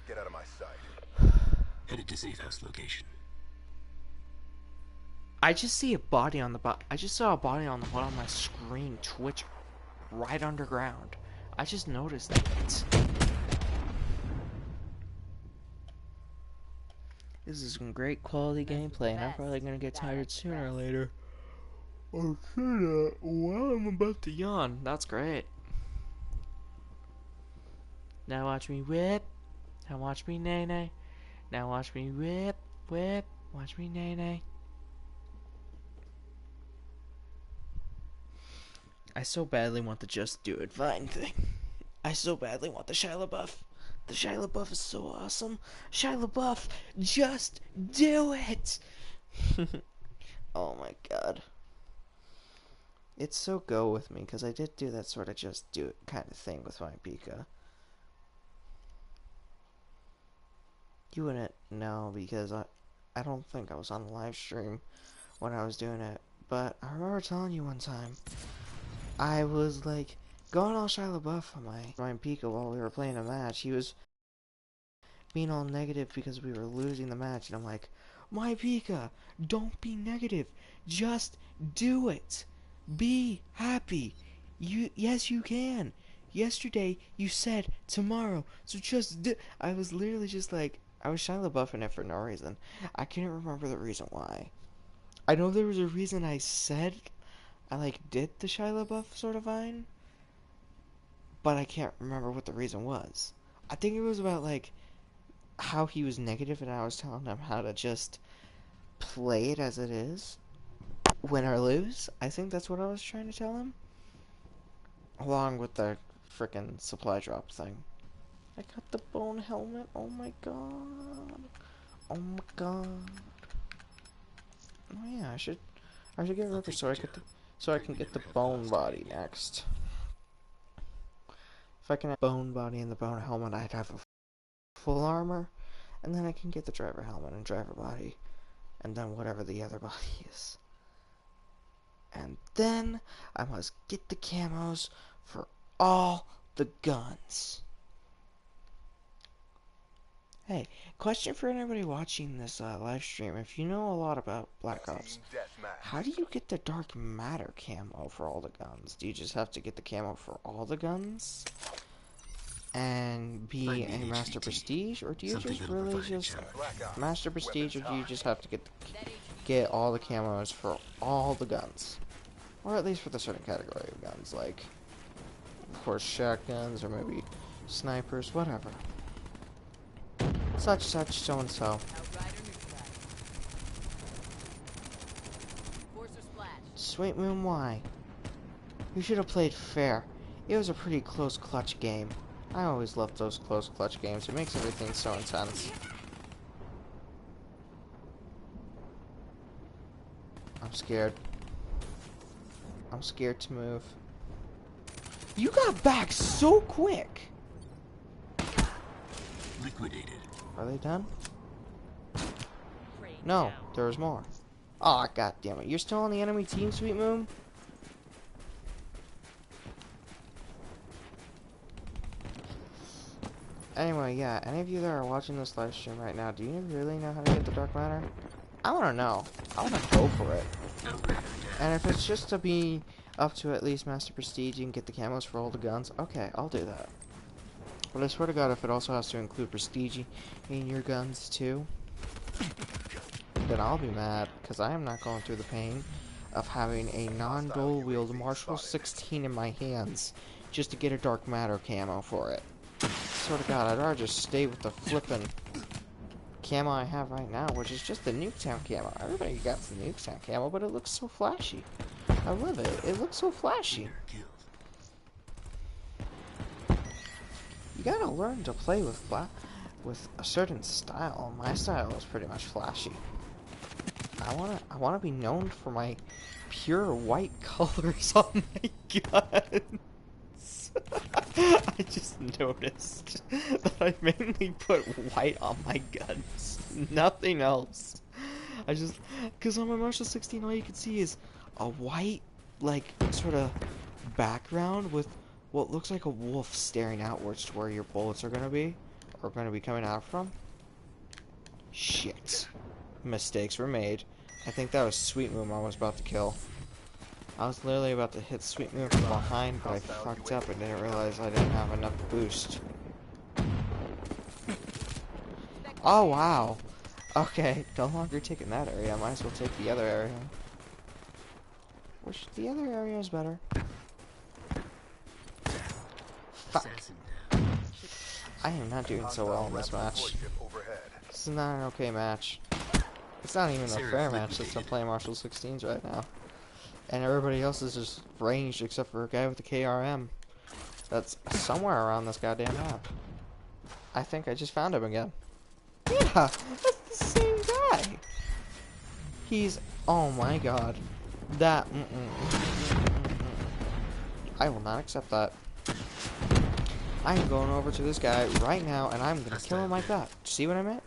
Get out of my sight. Headed to safe house location. I just see a body on the I just saw a body on the bottom of my screen twitch right underground. I just noticed that. This is some great quality gameplay, and I'm probably gonna get tired sooner or later. Oh, shit, well, I'm about to yawn. That's great. Now watch me whip. Now watch me nay-nay. Now watch me whip, whip. Watch me nay-nay. I so badly want the Just Do It Vine thing. I so badly want the Shia LaBeouf. The Shia LaBeouf is so awesome. Shia LaBeouf, just do it! Oh my god. It's so go with me, because I did do that sort of just do it kind of thing with my Pika. You wouldn't know, because I don't think I was on the live stream when I was doing it. But I remember telling you one time, I was like going all Shia LaBeouf on my Pika while we were playing a match. He was being all negative because we were losing the match, and I'm like, my Pika, don't be negative, just do it, be happy. Yes you can. Yesterday you said tomorrow, so just do. I was literally just like, I was Shia LaBeoufing it for no reason. I can't remember the reason why. I know there was a reason I said I like did the Shia LaBeouf sort of Vine, but I can't remember what the reason was. I think it was about like how he was negative and I was telling him how to just play it as it is, win or lose. I think that's what I was trying to tell him, along with the frickin' supply drop thing. I got the bone helmet. Oh my god. Oh my god. Oh yeah, I should get rubber so I can get the bone body next. If I can have bone body and the bone helmet, I'd have a full armor, and then I can get the driver helmet and driver body, and then whatever the other body is. And then I must get the camos for all the guns. Hey, question for anybody watching this live stream. If you know a lot about Black Ops, how do you get the Dark Matter camo for all the guns? Do you just have to get the camo for all the guns and be a Master Prestige? Or do you just really just Master Prestige, or do you just have to get all the camos for all the guns? Or at least for the certain category of guns, like, of course, shotguns, or maybe snipers, whatever. Such, so and so. Sweet Moon, why? You should have played fair. It was a pretty close clutch game. I always loved those close clutch games. It makes everything so intense. I'm scared. I'm scared to move. You got back so quick! Liquidated. Are they done? No, there's more. Aw, god damn it. You're still on the enemy team, Sweet Moon? Anyway, yeah, any of you that are watching this live stream right now, do you really know how to get the Dark Matter? I wanna know. I wanna go for it. And if it's just to be up to at least Master Prestige and get the camos for all the guns, okay, I'll do that. But I swear to God, if it also has to include Prestige in your guns too, then I'll be mad, because I am not going through the pain of having a non-dual wield Marshall 16 in my hands just to get a Dark Matter camo for it. I swear to God, I'd rather just stay with the flippin' camo I have right now, which is just the Nuketown camo. Everybody got the Nuketown camo, but it looks so flashy. I love it. It looks so flashy. You gotta learn to play with a certain style. My style is pretty much flashy. I wanna be known for my pure white colors on my guns. I just noticed that I mainly put white on my guns, nothing else. Cause on my Marshall 16, all you can see is a white, like, sort of background with what looks like a wolf staring outwards to where your bullets are gonna be coming out from. Shit. Mistakes were made. I think that was Sweet Moon I was about to kill. I was literally about to hit Sweet Moon from behind, but I fucked up and didn't realize I didn't have enough boost. Oh, wow. Okay, no longer taking that area. I might as well take the other area. Which, the other area is better. Fuck. Assassin. I am not doing so well in this match. Ship overhead. This is not an okay match. It's not even a Seraph fair match since I'm liquidated. playing Marshall 16s right now. And everybody else is just ranged except for a guy with the KRM. That's somewhere around this goddamn map. I think I just found him again. Yeah, that's the same guy. He's, oh my god. That, I will not accept that. I am going over to this guy right now and I'm gonna kill him like that. See what I meant?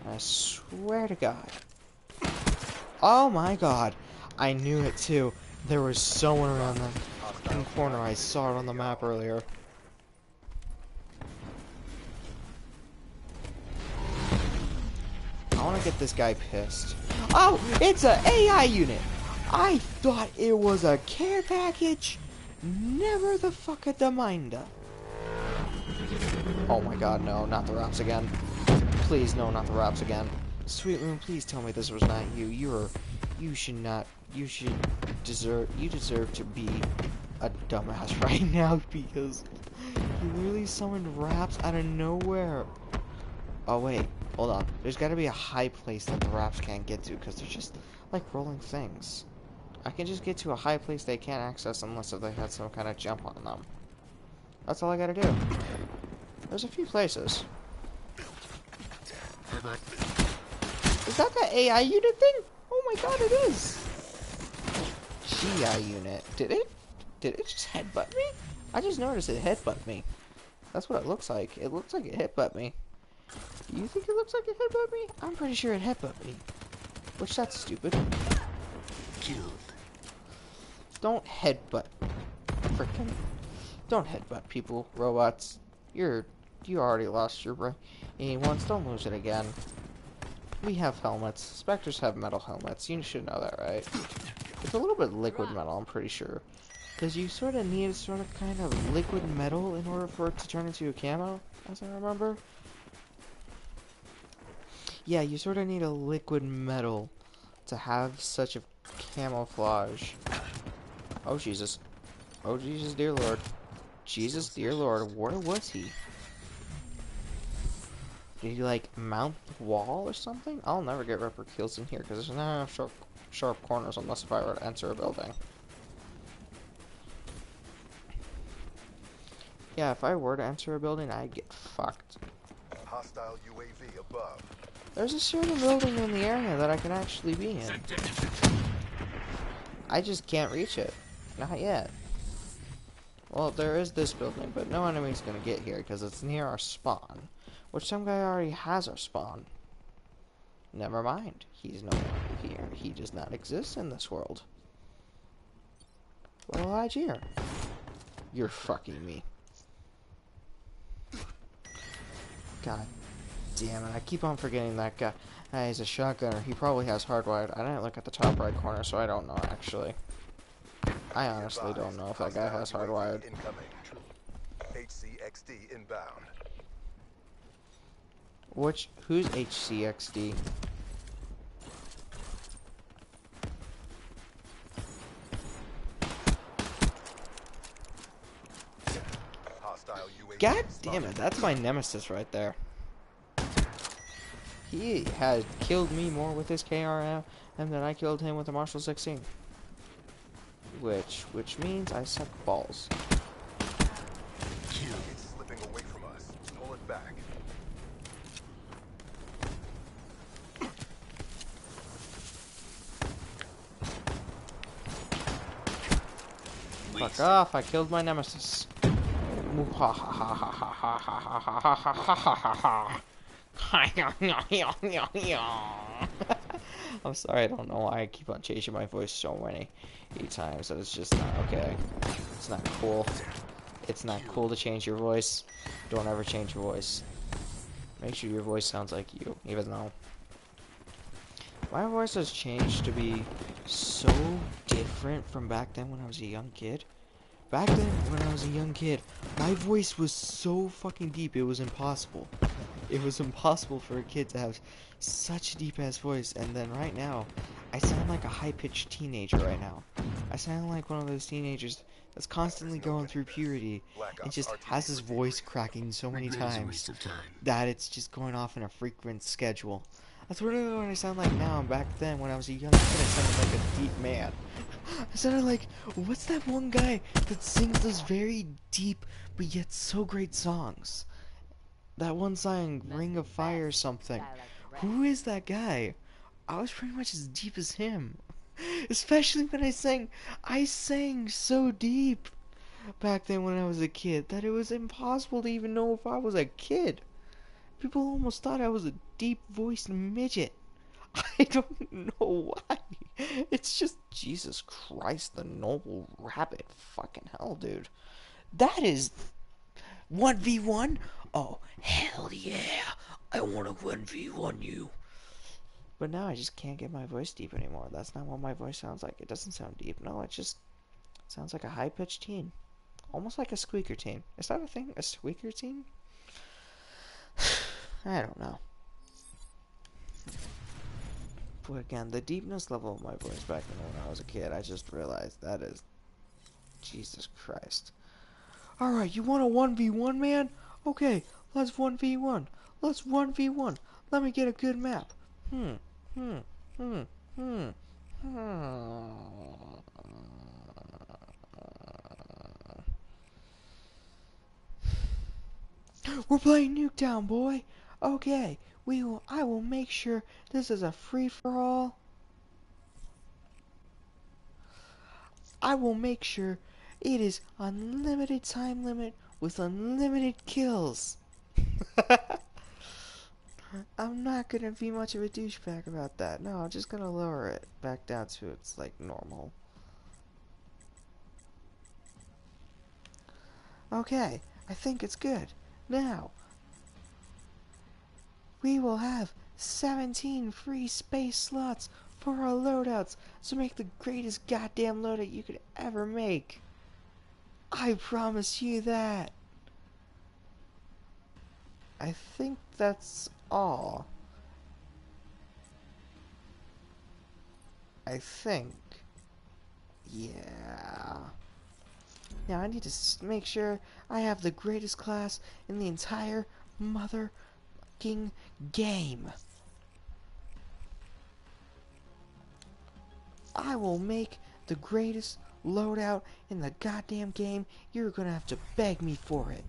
I swear to God. Oh my god. I knew it too. There was someone around the fucking corner. I saw it on the map earlier. I want to get this guy pissed. Oh, it's a AI unit. I thought it was a care package. Never the fuck at the minder. Oh my god, no, not the Raps again. Please, no, not the Raps again. Sweet Moon, please tell me this was not you. You deserve to be a dumbass right now because you literally summoned Raps out of nowhere. Oh wait, hold on. There's gotta be a high place that the Raps can't get to because they're just like rolling things. I can just get to a high place they can't access unless if they had some kind of jump on them. That's all I gotta do. There's a few places. Have I? Is that the AI unit thing? Oh my god, it is! GI unit. Did it just headbutt me? I just noticed it headbutt me. That's what it looks like. It looks like it headbutt me. Do you think it looks like it headbutt me? I'm pretty sure it headbutt me. Which, that's stupid. Killed. Don't headbutt. Frickin'. Don't headbutt people, robots. You already lost your brain once. Don't lose it again. We have helmets. Spectres have metal helmets. You should know that, right? It's a little bit liquid metal, I'm pretty sure. Because you sort of need sort of kind of liquid metal in order for it to turn into a camo, as I remember. Yeah, you sort of need a liquid metal to have such a camouflage. Oh, Jesus. Oh, Jesus, dear Lord. Jesus, dear Lord, where was he? Did he, like, mount the wall or something? I'll never get ripper kills in here, because there's not enough sharp corners unless if I were to enter a building. Yeah, if I were to enter a building, I'd get fucked. Hostile UAV above. There's a certain building in the area that I can actually be in. I just can't reach it. Not yet. Well, there is this building, but no enemy's gonna get here because it's near our spawn. Which some guy already has our spawn. Never mind. He's no longer here. He does not exist in this world. Well, Algier. You're fucking me. God damn it. I keep on forgetting that guy. He's a shotgunner. He probably has hardwired. I didn't look at the top right corner, so I don't know, actually. I honestly don't know if that guy has hardwired. Incoming. HCXD inbound. Who's HCXD? Hostile UAV. God damn it, that's my nemesis right there. He has killed me more with his KRM than I killed him with the Marshall 16. Which means I suck balls. Killed. It's slipping away from us. Pull it back. Fuck off, I killed my nemesis. I'm sorry, I don't know why I keep on changing my voice so many times that it's just not okay. It's not cool. It's not cool to change your voice. Don't ever change your voice. Make sure your voice sounds like you, even though my voice has changed to be so different from back then when I was a young kid. Back then, when I was a young kid, my voice was so fucking deep, it was impossible. It was impossible for a kid to have such a deep-ass voice, and then right now, I sound like a high-pitched teenager right now. I sound like one of those teenagers that's constantly going through puberty and just has his voice cracking so many Regret is a times waste of time. that it's just going off in a frequent schedule. That's what I sound like now, and back then, when I was a young kid, I sounded like a deep man. I sounded like, what's that one guy that sings those very deep, but yet so great songs? That one song, Ring of Fire or something. Who is that guy? I was pretty much as deep as him. Especially when I sang so deep back then when I was a kid that it was impossible to even know if I was a kid. People almost thought I was a deep-voiced midget. I don't know why. It's just, Jesus Christ, the noble rabbit. Fucking hell, dude. That is 1v1? Oh, hell yeah. I want to 1v1 you. But now I just can't get my voice deep anymore. That's not what my voice sounds like. It doesn't sound deep. No, it just sounds like a high-pitched teen. Almost like a squeaker teen. Is that a thing? A squeaker teen? I don't know. But again, the deepness level of my voice back when I was a kid, I just realized that is... Jesus Christ. Alright, you want a 1v1, man? Okay, let's 1v1. Let's 1v1. Let me get a good map. We're playing Nuketown, boy. Okay, I will make sure this is a free-for-all. I will make sure it is unlimited time limit with unlimited kills. I'm not gonna be much of a douchebag about that. No, I'm just gonna lower it back down to its, like, normal. Okay, I think it's good. Now, we will have 17 free space slots for our loadouts to make the greatest goddamn loadout you could ever make. I promise you that. I think that's all. I think. Yeah. Now I need to make sure I have the greatest class in the entire motherfucking game. I will make the greatest loadout in the goddamn game. You're gonna have to beg me for it.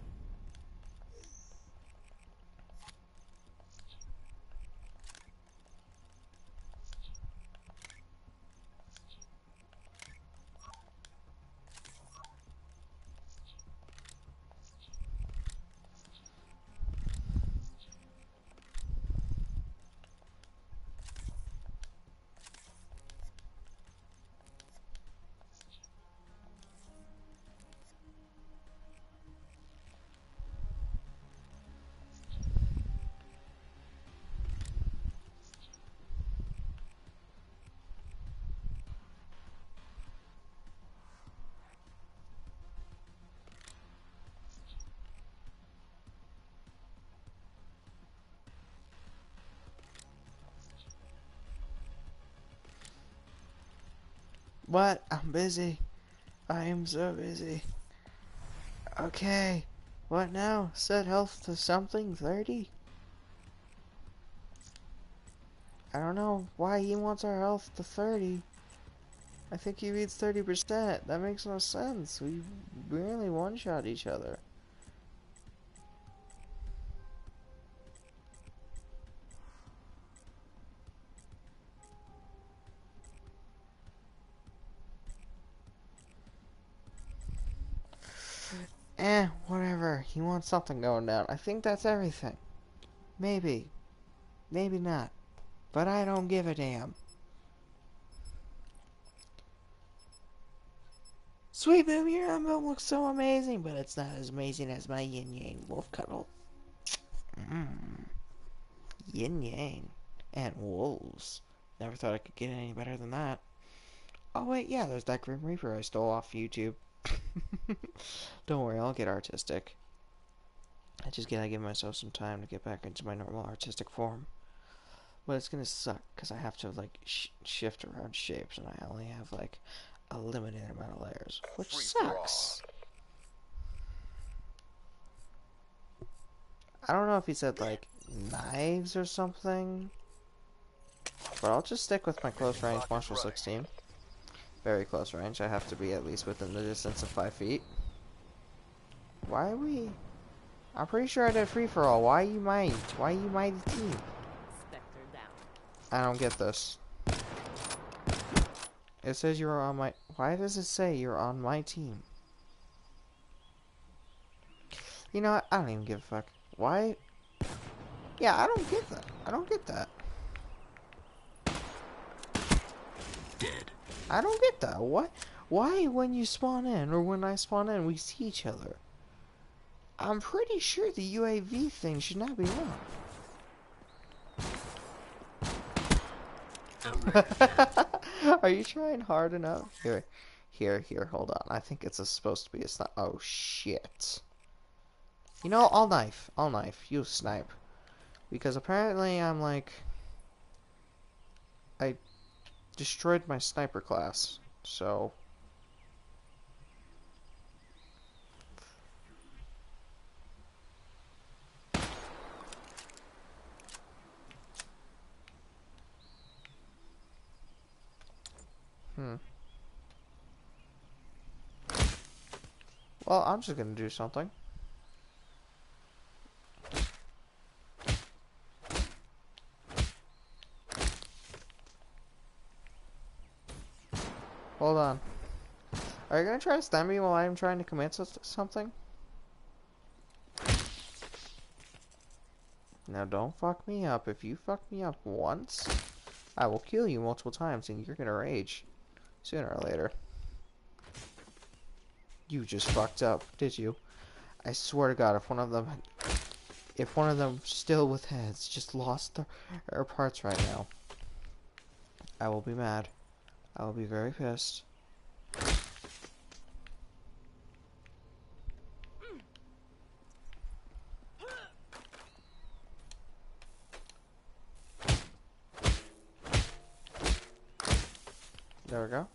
What? I'm busy. I am so busy. Okay. What now? Set health to something? 30? I don't know why he wants our health to 30. I think he reads 30%. That makes no sense. We barely one-shot each other. Whatever. He wants something going down. I think that's everything. Maybe. Maybe not. But I don't give a damn. Sweet baby, your emblem looks so amazing, but it's not as amazing as my yin yang wolf cuddle. Yin yang. And wolves. Never thought I could get any better than that. Oh wait, yeah, there's that Grim Reaper I stole off YouTube. Don't worry, I'll get artistic. I just gotta give myself some time to get back into my normal artistic form. But it's gonna suck, because I have to, like, shift around shapes, and I only have, like, a limited amount of layers. Which Free for all. sucks. I don't know if he said, like, knives or something. But I'll just stick with my close range Marshall 16. Very close range. I have to be at least within the distance of 5 feet. Why are we... I'm pretty sure I did free for all. Why you mighty? Why you mighty team? Spectre down. I don't get this. It says you're on my... Why does it say you're on my team? You know what? I don't even give a fuck. Why? Yeah, I don't get that. I don't get that. Dead. I don't get that. What? Why when you spawn in, or when I spawn in, we see each other? I'm pretty sure the UAV thing should not be on. Are you trying hard enough? Here, hold on. I think it's supposed to be a snipe. Oh, shit. You know, I'll knife. You snipe. Because apparently I'm like... I destroyed my sniper class. So... Well, I'm just gonna do something. Hold on. Are you gonna try to stab me while I'm trying to commit something? Now don't fuck me up. If you fuck me up once, I will kill you multiple times and you're gonna rage. Sooner or later. You just fucked up, did you? I swear to God, if one of them still with heads just lost their parts right now, I will be mad. I will be very pissed. There we go.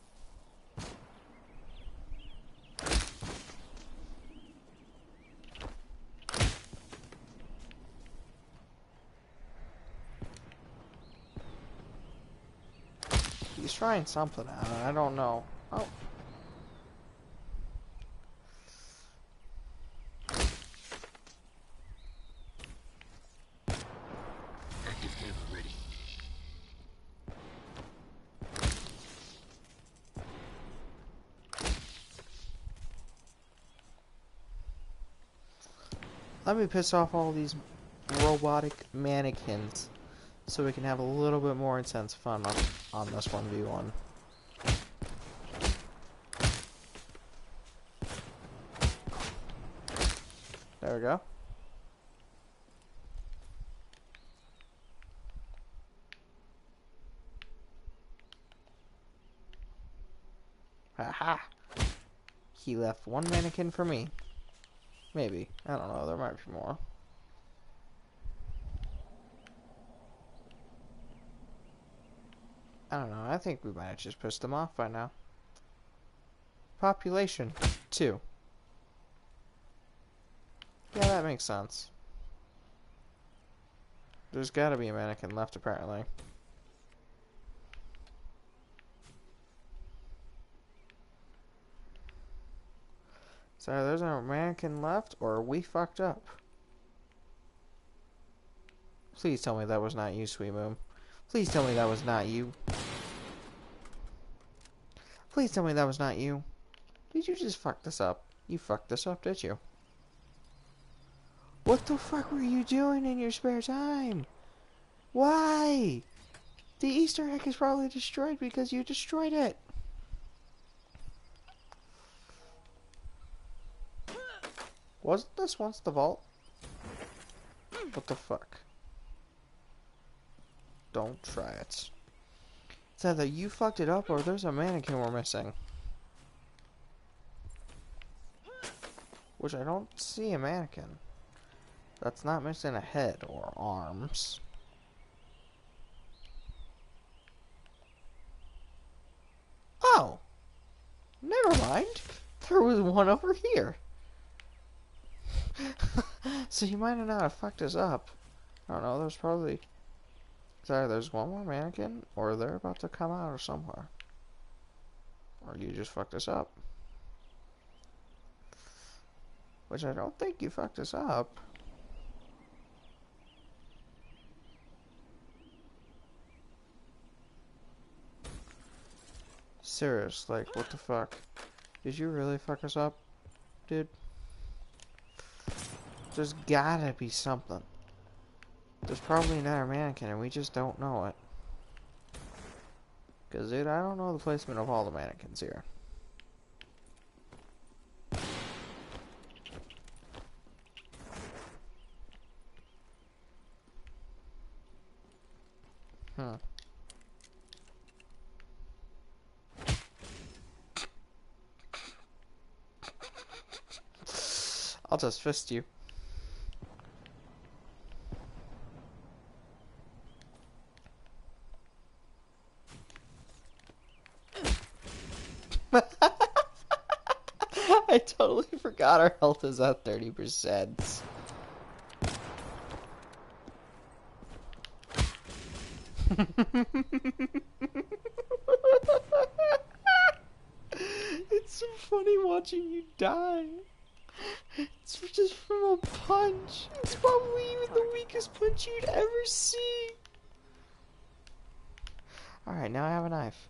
He's trying something out. I don't know. Oh. Active ammo ready. Let me piss off all these robotic mannequins so we can have a little bit more intense fun on this 1v1. There we go. Haha! He left one mannequin for me. Maybe. I don't know. There might be more. I don't know. I think we might have just pissed them off by now. Population 2. Yeah, that makes sense. There's gotta be a mannequin left, apparently. So there's a mannequin left, or we fucked up. Please tell me that was not you, Sweet Moon. Please tell me that was not you. Please tell me that was not you. Did you just fuck this up? You fucked this up, did you? What the fuck were you doing in your spare time? Why? The Easter egg is probably destroyed because you destroyed it. Wasn't this once the vault? What the fuck? Don't try it. It's either you fucked it up or there's a mannequin we're missing. which I don't see a mannequin. That's not missing a head or arms. Oh! Never mind. There was one over here. So you might have not have fucked us up. I don't know, there's probably... Sorry, there's one more mannequin, or they're about to come out of somewhere. Or you just fucked us up. Which I don't think you fucked us up. Serious, like, what the fuck? Did you really fuck us up, dude? There's gotta be something. There's probably another mannequin and we just don't know it. Cause dude, I don't know the placement of all the mannequins here. I'll just fist you. I totally forgot our health is at 30%. It's so funny watching you die. It's just from a punch. It's probably even the weakest punch you'd ever see. Alright, now I have a knife.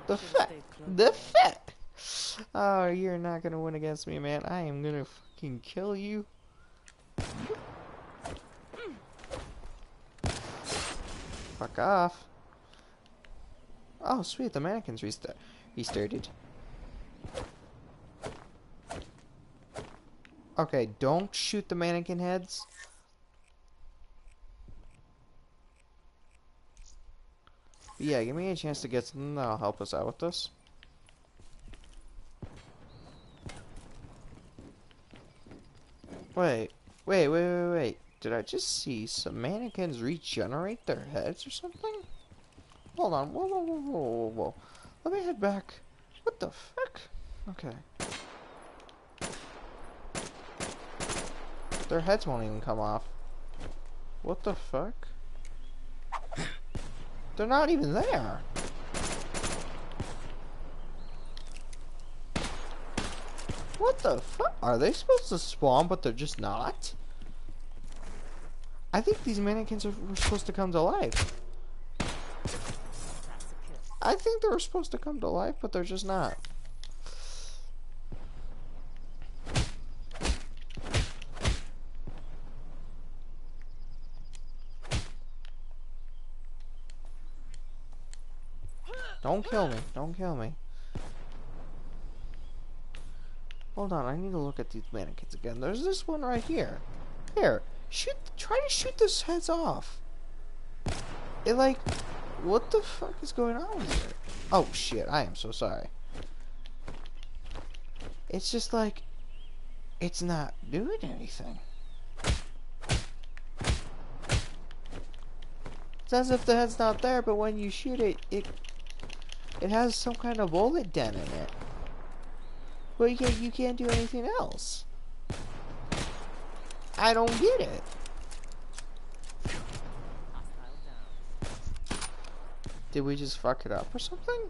The fit. Oh, you're not gonna win against me, man. I am gonna fucking kill you. Fuck off. Oh, sweet, the mannequins restarted. Okay, don't shoot the mannequin heads. Yeah, give me a chance to get something that'll help us out with this. Wait. Did I just see some mannequins regenerate their heads or something? Hold on. Whoa. Let me head back. What the fuck? Okay. Their heads won't even come off. What the fuck? They're not even there. What the fuck? Are they supposed to spawn, but they're just not? I think these mannequins were supposed to come to life. I think they were supposed to come to life, but they're just not. Don't kill me. Don't kill me. Hold on, I need to look at these mannequins again. There's this one right here. Here, try to shoot those heads off. It like, what the fuck is going on with it? Oh shit, I am so sorry. It's just like, it's not doing anything. It's as if the head's not there, but when you shoot it, it has some kind of bullet dent in it. But you can't do anything else. I don't get it. Did we just fuck it up or something?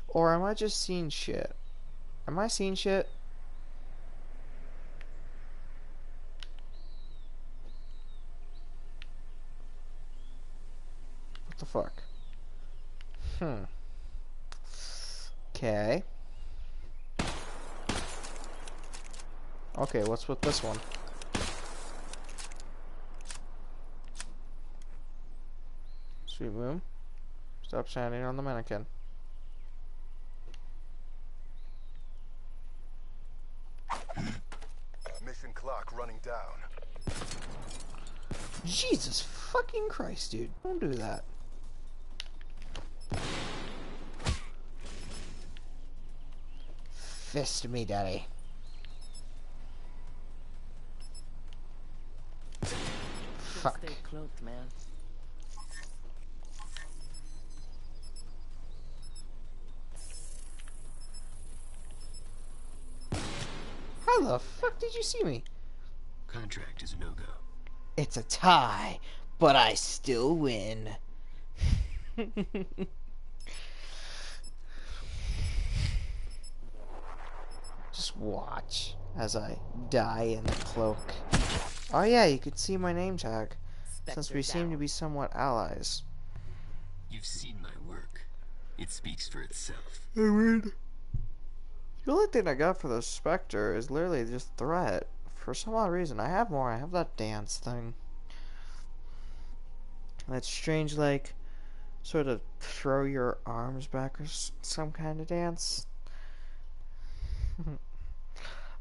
Or am I just seeing shit? Am I seeing shit? What the fuck? Okay. Okay, what's with this one? Sweet Moon. Stop shining on the mannequin. Mission clock running down. Jesus fucking Christ, dude. Don't do that. Fist me, daddy. Fuck. Stay cloaked, man. How the fuck did you see me? Contract is a no-go. It's a tie, but I still win. Just watch as I die in the cloak. Oh yeah, you could see my name tag, since we seem to be somewhat allies. You've seen my work. It speaks for itself. I mean, the only thing I got for the Spectre is literally just threat. For some odd reason, I have more. I have that dance thing. That strange, like, sort of throw your arms back or some kind of dance.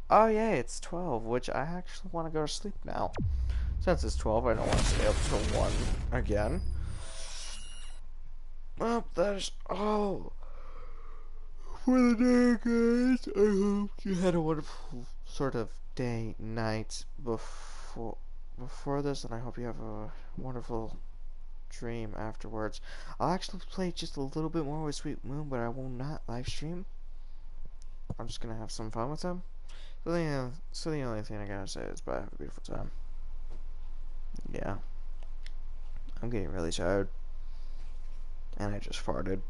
Oh yeah, it's 12, which I actually want to go to sleep now. Since it's 12, I don't want to stay up till 1 again. Well, that is all for the day, guys. I hope you had a wonderful sort of day, night before this, and I hope you have a wonderful dream afterwards. I'll actually play just a little bit more with Sweet Moon, but I will not live stream. I'm just gonna have some fun with him. So the only thing I gotta say is bye, have a beautiful time. Yeah. I'm getting really tired. And I just farted.